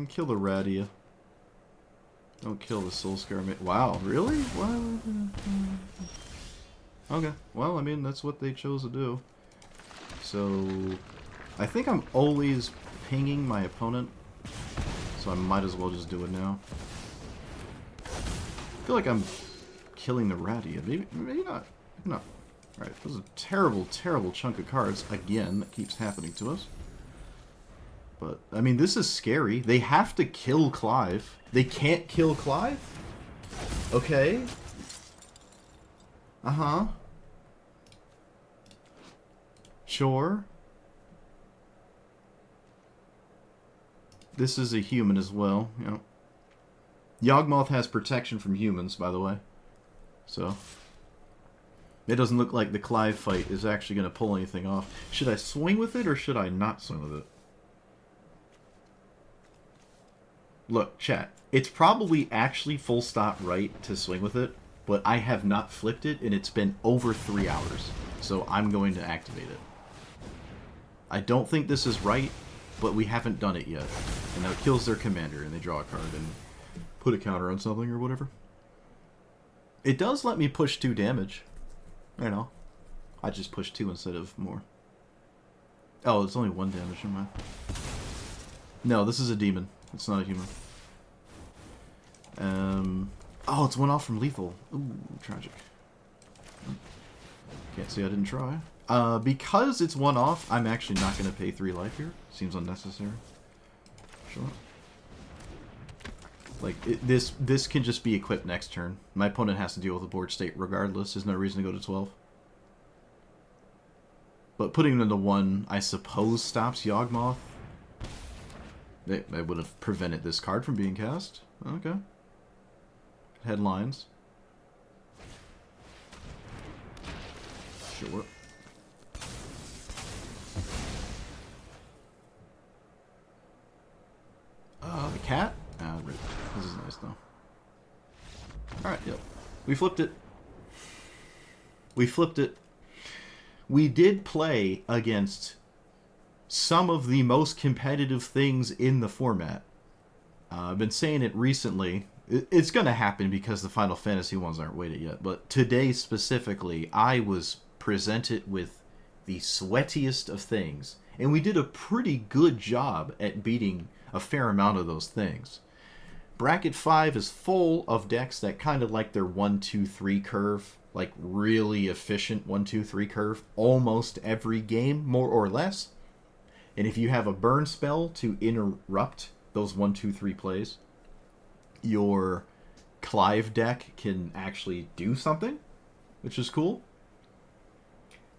Kill the Radia. Don't kill the Soul Scar. Wow, really? Wow. Okay, well, I mean, that's what they chose to do. So, I think I'm always pinging my opponent, so I might as well just do it now. I feel like I'm killing the Radia. Maybe not. Maybe not. Alright, this is a terrible, terrible chunk of cards, again, that keeps happening to us. But, I mean, this is scary. They have to kill Clive. They can't kill Clive? Okay. Uh-huh. Sure. This is a human as well, you know. Yawgmoth has protection from humans, by the way. So, it doesn't look like the Clive fight is actually going to pull anything off. Should I swing with it, or should I not swing with it? Look, chat. It's probably actually full stop right to swing with it, but I have not flipped it, and it's been over 3 hours. So I'm going to activate it. I don't think this is right, but we haven't done it yet. And now it kills their commander, and they draw a card and put a counter on something or whatever. It does let me push 2 damage. I know. I just pushed 2 instead of more. Oh, it's only 1 damage, never mind. No, this is a demon. It's not a human. Oh, it's 1 off from lethal. Ooh, tragic. Can't say I didn't try. Because it's 1 off, I'm actually not going to pay 3 life here. Seems unnecessary. Sure. Like, this can just be equipped next turn. My opponent has to deal with the board state regardless. There's no reason to go to 12. But putting it into 1, I suppose, stops Yawgmoth. It would have prevented this card from being cast. Okay. Headlines. Sure. The cat? Ah, rip. This is nice, though. Alright, yep. We flipped it. We flipped it. We did play against some of the most competitive things in the format. I've been saying it recently. It's going to happen because the Final Fantasy ones aren't weighted yet. But today specifically, I was presented with the sweatiest of things. And we did a pretty good job at beating a fair amount of those things. Bracket 5 is full of decks that kind of like their 1-2-3 curve. Like really efficient 1-2-3 curve. Almost every game, more or less. And if you have a burn spell to interrupt those 1-2-3 plays, your Clive deck can actually do something, which is cool.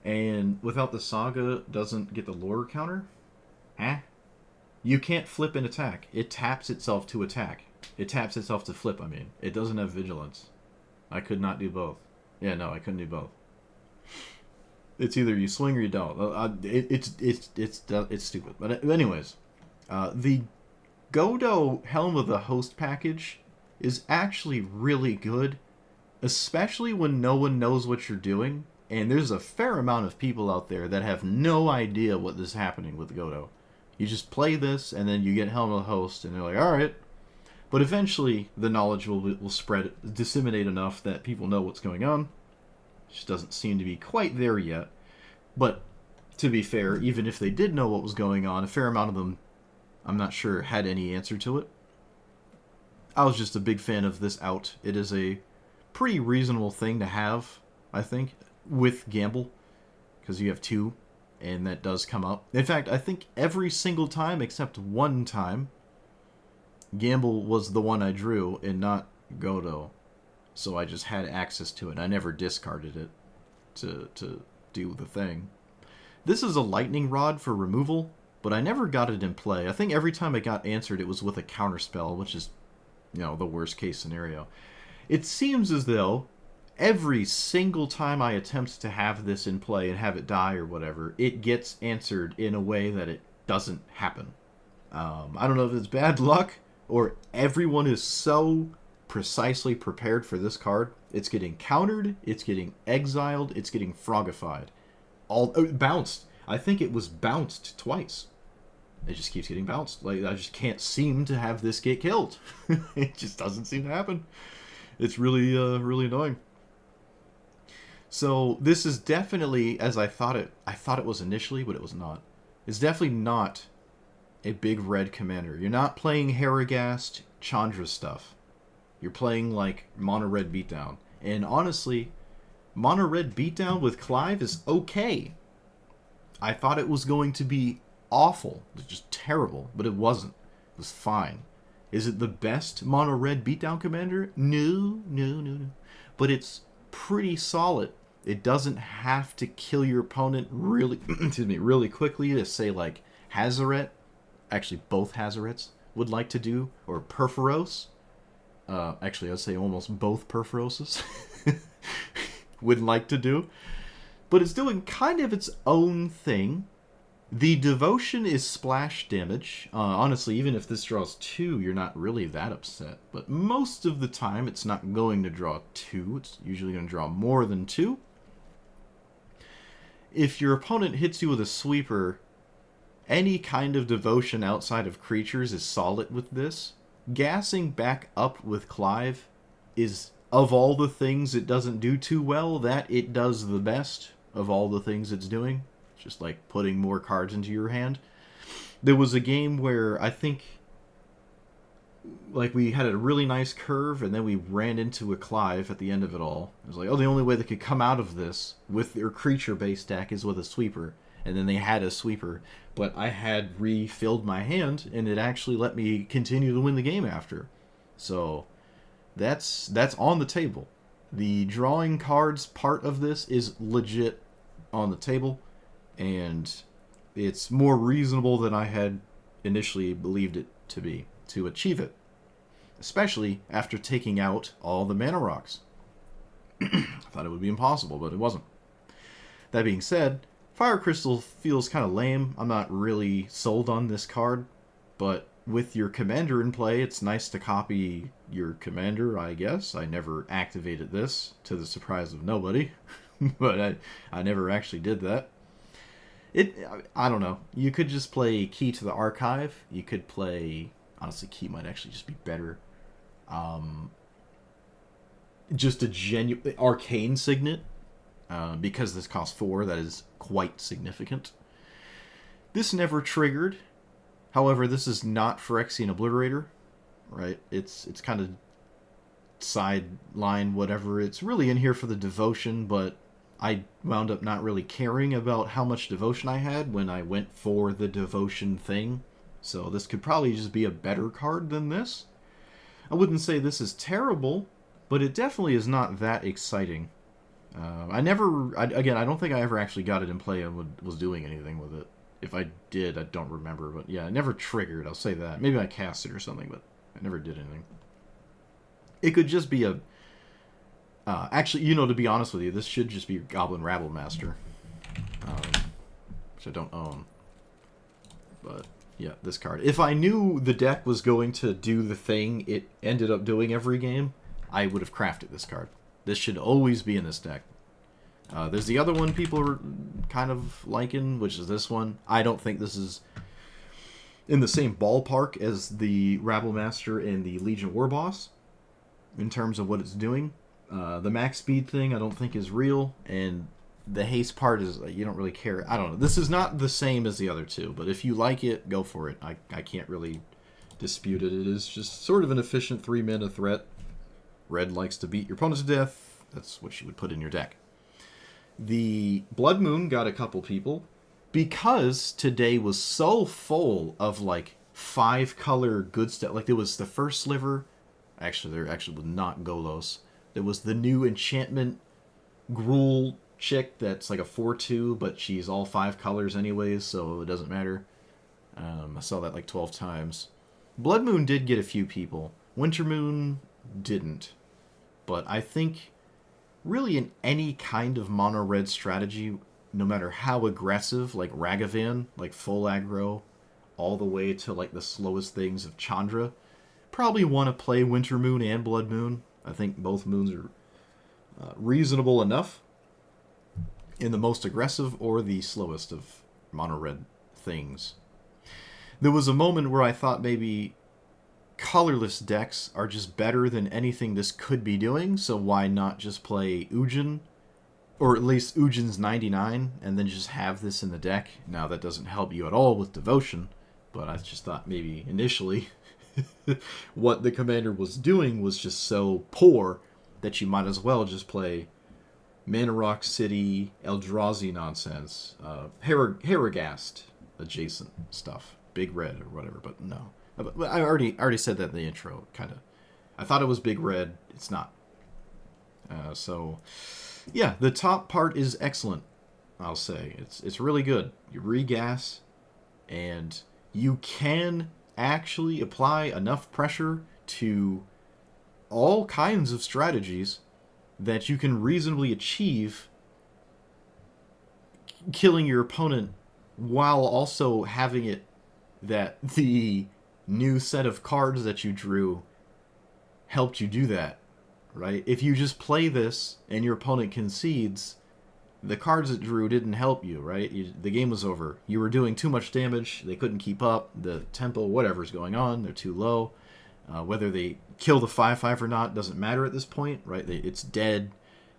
And without the Saga, doesn't get the lure counter. You can't flip an attack. It taps itself to attack. It taps itself to flip, I mean. It doesn't have vigilance. I could not do both. Yeah, no, I couldn't do both. It's either you swing or you don't. It's stupid. But anyways, the Godo Helm of the Host package is actually really good, especially when no one knows what you're doing. And there's a fair amount of people out there that have no idea what is happening with Godo. You just play this, and then you get Helm of the Host, and they're like, alright. But eventually, the knowledge will spread, disseminate enough that people know what's going on. Just doesn't seem to be quite there yet. But, to be fair, even if they did know what was going on, a fair amount of them, I'm not sure, had any answer to it. I was just a big fan of this out. It is a pretty reasonable thing to have, I think, with Gamble. Because you have 2, and that does come up. In fact, I think every single time except one time, Gamble was the one I drew and not Godo. So I just had access to it. I never discarded it to do the thing. This is a lightning rod for removal, but I never got it in play. I think every time it got answered, it was with a counterspell, which is, you know, the worst case scenario. It seems as though every single time I attempt to have this in play and have it die or whatever, it gets answered in a way that it doesn't happen. I don't know if it's bad luck or everyone is so precisely prepared for this card. It's getting countered, it's getting exiled, it's getting frogified. Bounced. I think it was bounced twice. It just keeps getting bounced. Like, I just can't seem to have this get killed. It just doesn't seem to happen. It's really, really annoying. So this is definitely, as I thought it was initially, but it was not. It's definitely not a big red commander. You're not playing Harrogast, Chandra stuff. You're playing like mono red beatdown. And honestly, Mono Red Beatdown with Clive is okay. I thought it was going to be awful. It was just terrible, but it wasn't. It was fine. Is it the best Mono Red Beatdown commander? No, no, no, no. But it's pretty solid. It doesn't have to kill your opponent really, excuse me, really quickly to say like Hazaret, actually both Hazarets would like to do, or Perforos. Actually, I'd say almost both Perforoses would like to do. But it's doing kind of its own thing. The devotion is splash damage. Honestly, even if this draws 2, you're not really that upset. But most of the time, it's not going to draw 2. It's usually going to draw more than 2. If your opponent hits you with a sweeper, any kind of devotion outside of creatures is solid with this. Gassing back up with Clive is, of all the things it doesn't do too well, that it does the best of all the things it's doing. Just like putting more cards into your hand. There was a game where I think like we had a really nice curve and then we ran into a Clive at the end of it all. It was like, oh, the only way they could come out of this with their creature-based deck is with a sweeper. And then they had a sweeper. But I had refilled my hand and it actually let me continue to win the game after. So that's on the table. The drawing cards part of this is legit on the table. And it's more reasonable than I had initially believed it to be to achieve it. Especially after taking out all the mana rocks. I thought it would be impossible, but it wasn't. That being said, Fire Crystal feels kind of lame. I'm not really sold on this card. But with your commander in play, it's nice to copy your commander, I guess. I never activated this, to the surprise of nobody. But I never actually did that. I don't know. You could just play Key to the Archive. You could play... Honestly, Key might actually just be better. Just a genuine... Arcane Signet. Because this costs 4, that is quite significant. This never triggered. However, this is not Phyrexian Obliterator. Right? It's kind of sideline, whatever. It's really in here for the devotion, but... I wound up not really caring about how much devotion I had when I went for the devotion thing. So this could probably just be a better card than this. I wouldn't say this is terrible, but it definitely is not that exciting. I don't think I ever actually got it in play and was doing anything with it. If I did, I don't remember. But yeah, it never triggered, I'll say that. Maybe I cast it or something, but I never did anything. It could just be a... actually, to be honest with you, this should just be Goblin Rabble Master. Which I don't own. But, yeah, this card. If I knew the deck was going to do the thing it ended up doing every game, I would have crafted this card. This should always be in this deck. There's the other one people are kind of liking, which is this one. I don't think this is in the same ballpark as the Rabble Master and the Legion War Boss in terms of what it's doing. The max speed thing I don't think is real, and the haste part is you don't really care. I don't know. This is not the same as the other two, but if you like it, go for it. I can't really dispute it. It is just sort of an efficient 3-mana threat. Red likes to beat your opponent to death. That's what you would put in your deck. The Blood Moon got a couple people because today was so full of like 5-color good stuff. Like there was the first sliver. Actually, there actually was not Golos. There was the new enchantment Gruul chick that's like a 4/2, but she's all 5 colors anyways, so it doesn't matter. I saw that like 12 times. Blood Moon did get a few people. Winter Moon didn't. But I think really in any kind of mono-red strategy, no matter how aggressive, like Ragavan, like full aggro, all the way to like the slowest things of Chandra, probably want to play Winter Moon and Blood Moon. I think both moons are reasonable enough in the most aggressive or the slowest of mono-red things. There was a moment where I thought maybe colorless decks are just better than anything this could be doing, so why not just play Ujin, or at least Ujin's 99, and then just have this in the deck? Now, that doesn't help you at all with devotion, but I just thought maybe initially what the commander was doing was just so poor that you might as well just play Mana Rock City, Eldrazi nonsense, Harrogast adjacent stuff, Big Red or whatever. But no, but I already said that in the intro. Kind of, I thought it was Big Red. It's not. So, yeah, the top part is excellent. I'll say it's really good. You regas, and you can actually apply enough pressure to all kinds of strategies that you can reasonably achieve killing your opponent while also having it that the new set of cards that you drew helped you do that, right? If you just play this and your opponent concedes, the cards it drew didn't help you, right? The game was over. You were doing too much damage. They couldn't keep up. The tempo, whatever's going on, they're too low. Whether they kill the 5/5 or not doesn't matter at this point, right? It's dead,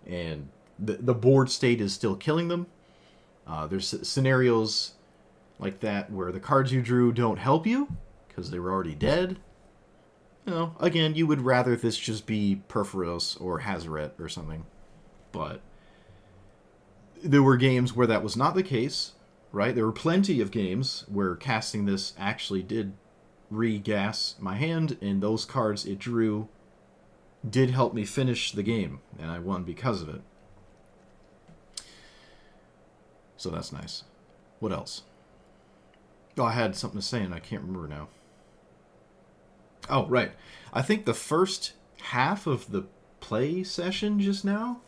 and the board state is still killing them. There's scenarios like that where the cards you drew don't help you because they were already dead. You know, again, you would rather this just be Perforos or Hazoret or something, but there were games where that was not the case, right? There were plenty of games where casting this actually did re-gas my hand, and those cards it drew did help me finish the game, and I won because of it. So that's nice. What else? Oh, I had something to say, and I can't remember now. Oh, right. I think the first half of the play session just now,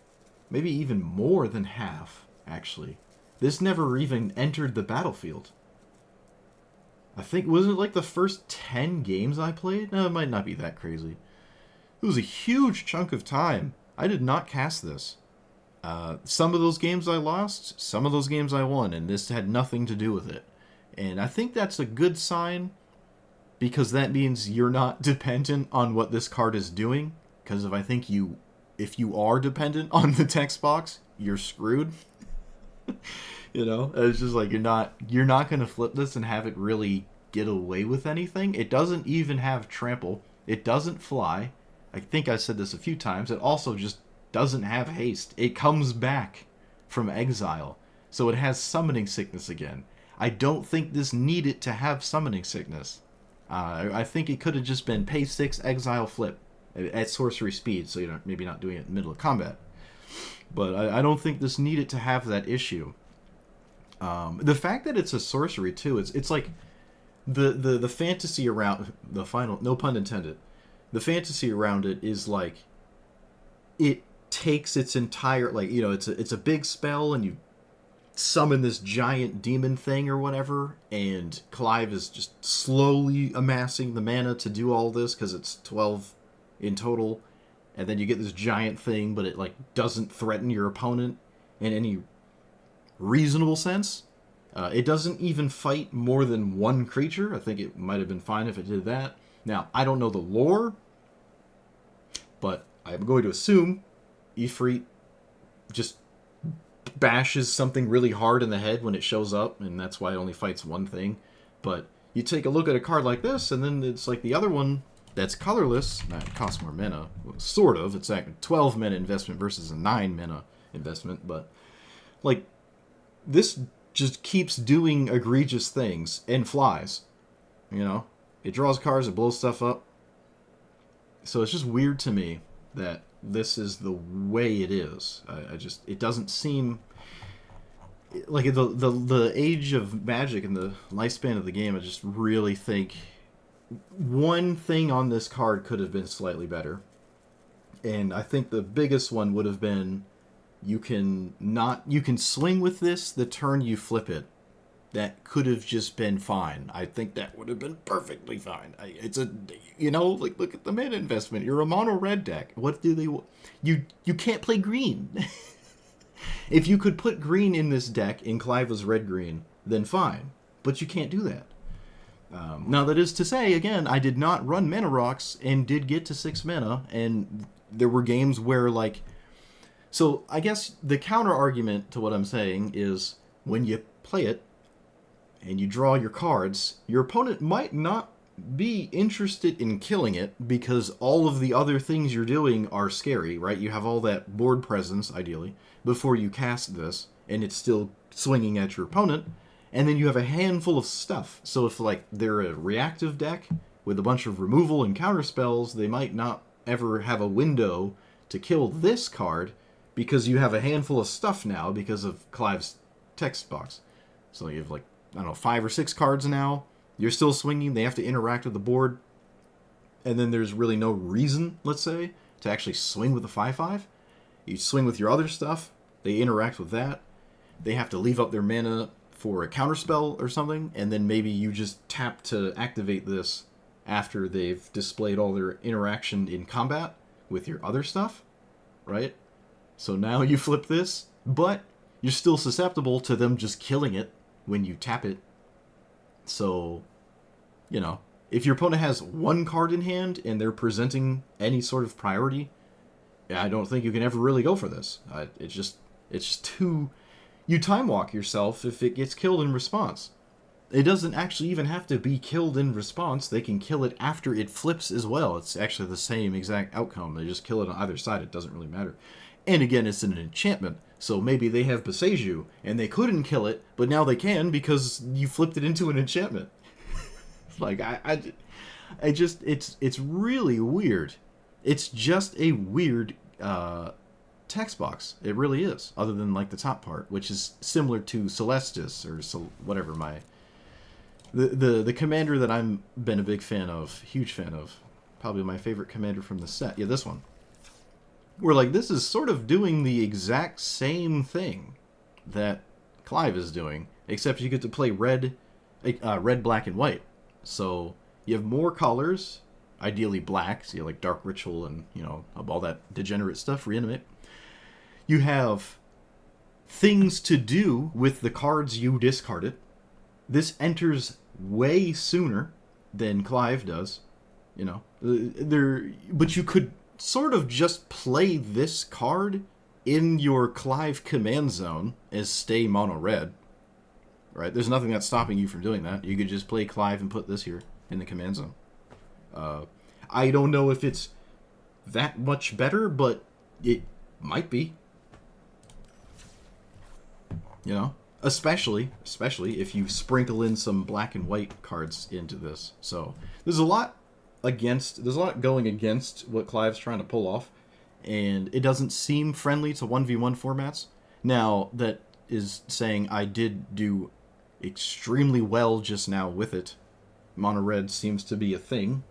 maybe even more than half, actually, this never even entered the battlefield. I think, wasn't it like the first 10 games I played? No, it might not be that crazy. It was a huge chunk of time. I did not cast this. Some of those games I lost, some of those games I won, and this had nothing to do with it. And I think that's a good sign, because that means you're not dependent on what this card is doing. Because if you are dependent on the text box, you're screwed. You know, it's just like you're not going to flip this and have it really get away with anything. It doesn't even have trample. It doesn't fly. I think I said this a few times. It also just doesn't have haste. It comes back from exile, so it has summoning sickness again. I don't think this needed to have summoning sickness. I think it could have just been pay 6, exile, flip at sorcery speed, so you're maybe not doing it in the middle of combat. But I don't think this needed to have that issue. The fact that it's a sorcery too, it's like the fantasy around the final, no pun intended, the fantasy around it is like it takes its entire, like, you know, it's a big spell and you summon this giant demon thing or whatever, and Clive is just slowly amassing the mana to do all this because it's 12 in total, and then you get this giant thing, but it like doesn't threaten your opponent in any reasonable sense. It doesn't even fight more than one creature. I think it might have been fine if it did that. Now, I don't know the lore, but I'm going to assume Ifrit just bashes something really hard in the head when it shows up, and that's why it only fights one thing. But you take a look at a card like this, and then it's like the other one that's colorless. Now, it costs more mana, sort of. It's like a 12 mana investment versus a 9 mana investment, but like this just keeps doing egregious things and flies. You know, it draws cards, it blows stuff up. So it's just weird to me that this is the way it is. It doesn't seem like the age of Magic and the lifespan of the game. I just really think one thing on this card could have been slightly better, and I think the biggest one would have been you can swing with this the turn you flip it. That could have just been fine. I think that would have been perfectly fine. Look at the mana investment. You're a mono red deck. What do they? You can't play green. If you could put green in this deck in Clive's red green, then fine. But you can't do that. Now that is to say, again, I did not run mana rocks and did get to 6 mana, and there were games where like. So I guess the counter argument to what I'm saying is when you play it and you draw your cards, your opponent might not be interested in killing it because all of the other things you're doing are scary, right? You have all that board presence, ideally, before you cast this, and it's still swinging at your opponent, and then you have a handful of stuff. So if, like, they're a reactive deck with a bunch of removal and counter spells, they might not ever have a window to kill this card because you have a handful of stuff now because of Clive's text box. So you have, like, I don't know, 5 or 6 cards now. You're still swinging. They have to interact with the board. And then there's really no reason, let's say, to actually swing with the 5/5. You swing with your other stuff. They interact with that. They have to leave up their mana for a counterspell or something. And then maybe you just tap to activate this after they've displayed all their interaction in combat with your other stuff, right? So now you flip this, but you're still susceptible to them just killing it when you tap it. So, you know, if your opponent has one card in hand and they're presenting any sort of priority, I don't think you can ever really go for this. It's just too... You time walk yourself if it gets killed in response. It doesn't actually even have to be killed in response. They can kill it after it flips as well. It's actually the same exact outcome. They just kill it on either side. It doesn't really matter. And again, it's an enchantment. So maybe they have Beseju, and they couldn't kill it, but now they can because you flipped it into an enchantment. Like, I just, it's really weird. It's just a weird text box. It really is, other than, like, the top part, which is similar to Celestis, or whatever the commander that I've been a big fan of, huge fan of, probably my favorite commander from the set. Yeah, this one. We're like, this is sort of doing the exact same thing that Clive is doing, except you get to play red, black, and white. So you have more colors, ideally black, so you have, like, Dark Ritual and, you know, all that degenerate stuff, reanimate. You have things to do with the cards you discarded. This enters way sooner than Clive does, you know. But you could sort of just play this card in your Clive command zone as stay mono red, right? There's nothing that's stopping you from doing that. You could just play Clive and put this here in the command zone. I don't know if it's that much better, but it might be. You know? Especially if you sprinkle in some black and white cards into this. So there's a lot going against what Clive's trying to pull off, and it doesn't seem friendly to 1v1 formats. Now, that is saying I did do extremely well just now with it. Mono red seems to be a thing.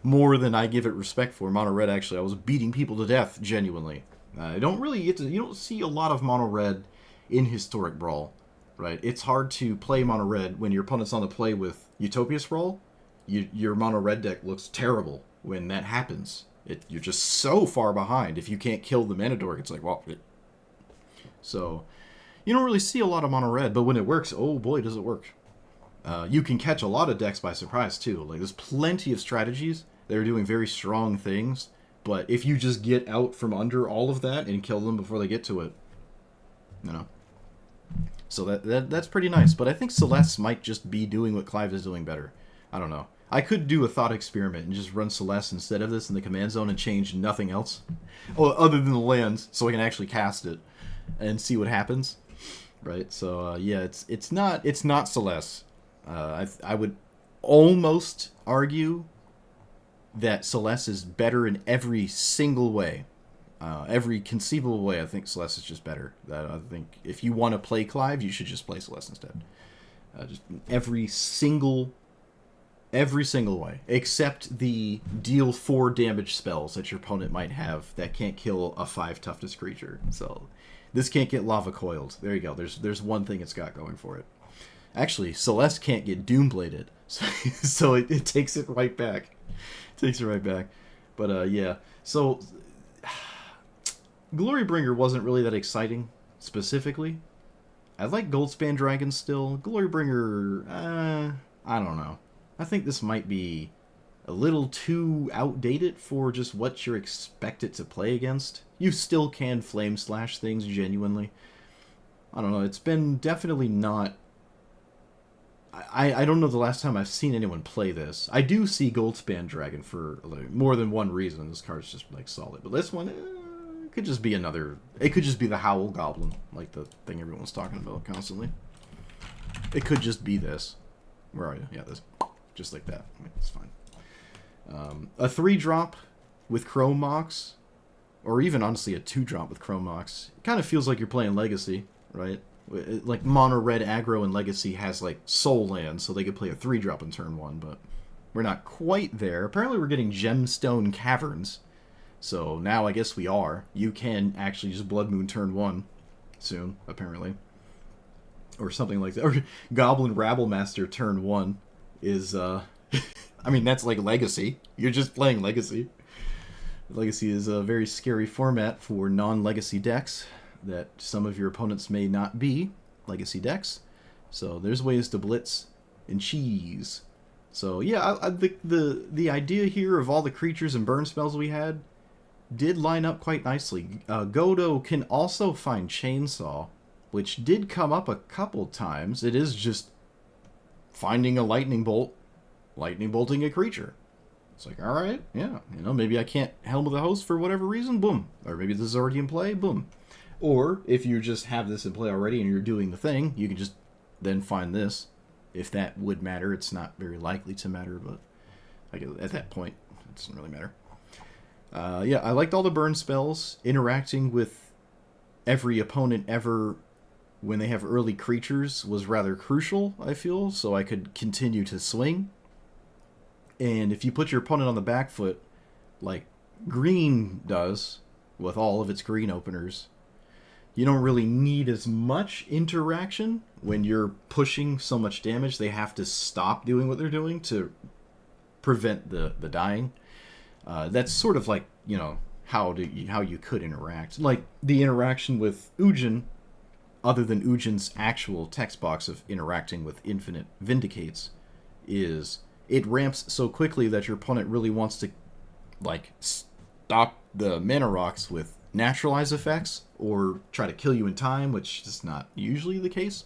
More than I give it respect for. Mono red, actually, I was beating people to death, genuinely. You don't see a lot of mono red in historic Brawl, right? It's hard to play mono red when your opponent's on the play with Utopia Sprawl. Your mono red deck looks terrible when that happens. You're just so far behind. If you can't kill the mana dork, it's like, well... So, you don't really see a lot of mono red, but when it works, oh boy, does it work. You can catch a lot of decks by surprise, too. Like, there's plenty of strategies that are doing very strong things, but if you just get out from under all of that and kill them before they get to it, you know. So that's pretty nice, but I think Celeste might just be doing what Clive is doing better. I don't know. I could do a thought experiment and just run Celeste instead of this in the command zone and change nothing else. Oh, other than the lands, so I can actually cast it and see what happens. Right? So, yeah, it's not Celeste. I would almost argue that Celeste is better in every single way. Every conceivable way, I think Celeste is just better. I think if you want to play Clive, you should just play Celeste instead. Just every single way, except the deal 4 damage spells that your opponent might have that can't kill a 5 toughness creature. So this can't get lava coiled. There you go. There's one thing it's got going for it. Actually, Celeste can't get Doombladed, so it takes it right back. But yeah. So Glorybringer wasn't really that exciting specifically. I like Goldspan Dragon still. Glorybringer, I don't know. I think this might be a little too outdated for just what you're expected to play against. You still can flame slash things genuinely. I don't know, it's been definitely not I don't know the last time I've seen anyone play this. I do see Goldspan Dragon for like, more than one reason. This card's just like solid. But this one, it could just be another... It could just be the Howl Goblin, like the thing everyone's talking about constantly. It could just be this. Where are you? Yeah, this. Just like that. I mean, it's fine. A 3-drop with Chrome Mox, or even honestly a 2-drop with Chrome Mox, kind of feels like you're playing Legacy, right? Like mono red aggro and Legacy has like soul lands, so they could play a 3-drop in turn 1, but we're not quite there. Apparently we're getting Gemstone Caverns, so now I guess we are. You can actually just Blood Moon turn 1 soon, apparently. Or something like that. Or Goblin Rabblemaster turn 1 is, I mean, that's like Legacy. You're just playing Legacy. Legacy is a very scary format for non-Legacy decks that some of your opponents may not be Legacy decks. So there's ways to blitz and cheese. So yeah, the idea here of all the creatures and burn spells we had did line up quite nicely. Godo can also find Chainsaw, which did come up a couple times. It is just finding a lightning bolting a creature. It's like, all right, yeah, you know, maybe I can't Helm of the Host for whatever reason, boom. Or maybe this is already in play, boom. Or if you just have this in play already and you're doing the thing, you can just then find this. If that would matter, it's not very likely to matter, but I guess at that point, it doesn't really matter. Yeah, I liked all the burn spells. Interacting with every opponent ever when they have early creatures was rather crucial, I feel, so I could continue to swing. And if you put your opponent on the back foot, like green does, with all of its green openers, you don't really need as much interaction when you're pushing so much damage. They have to stop doing what they're doing to prevent the dying. That's sort of like, you know, how you could interact. Like the interaction with Ujin, other than Ujin's actual text box of interacting with Infinite Vindicates, is it ramps so quickly that your opponent really wants to like stop the mana rocks with naturalize effects or try to kill you in time, which is not usually the case.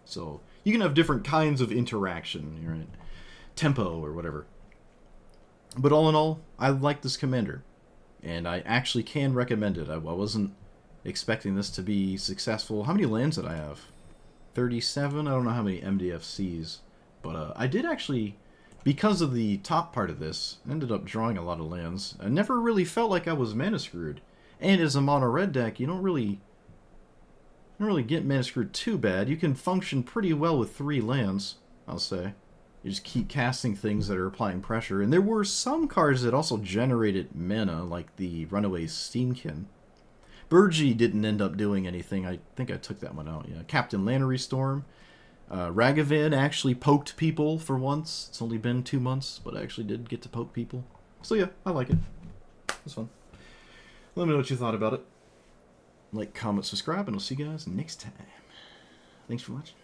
So you can have different kinds of interaction, right? Tempo or whatever. But all in all, I like this commander, and I actually can recommend it. I wasn't expecting this to be successful. How many lands did I have? 37? I don't know how many MDFCs, but I did actually, because of the top part of this, ended up drawing a lot of lands. I never really felt like I was mana screwed. And as a mono red deck, you don't really get mana screwed too bad. You can function pretty well with 3 lands, I'll say. You just keep casting things that are applying pressure. And there were some cards that also generated mana, like the Runaway Steamkin. Burgee didn't end up doing anything. I think I took that one out, yeah. Captain Lannery Storm. Ragavan actually poked people for once. It's only been 2 months, but I actually did get to poke people. So yeah, I like it. It's fun. Let me know what you thought about it. Like, comment, subscribe, and I'll see you guys next time. Thanks for watching.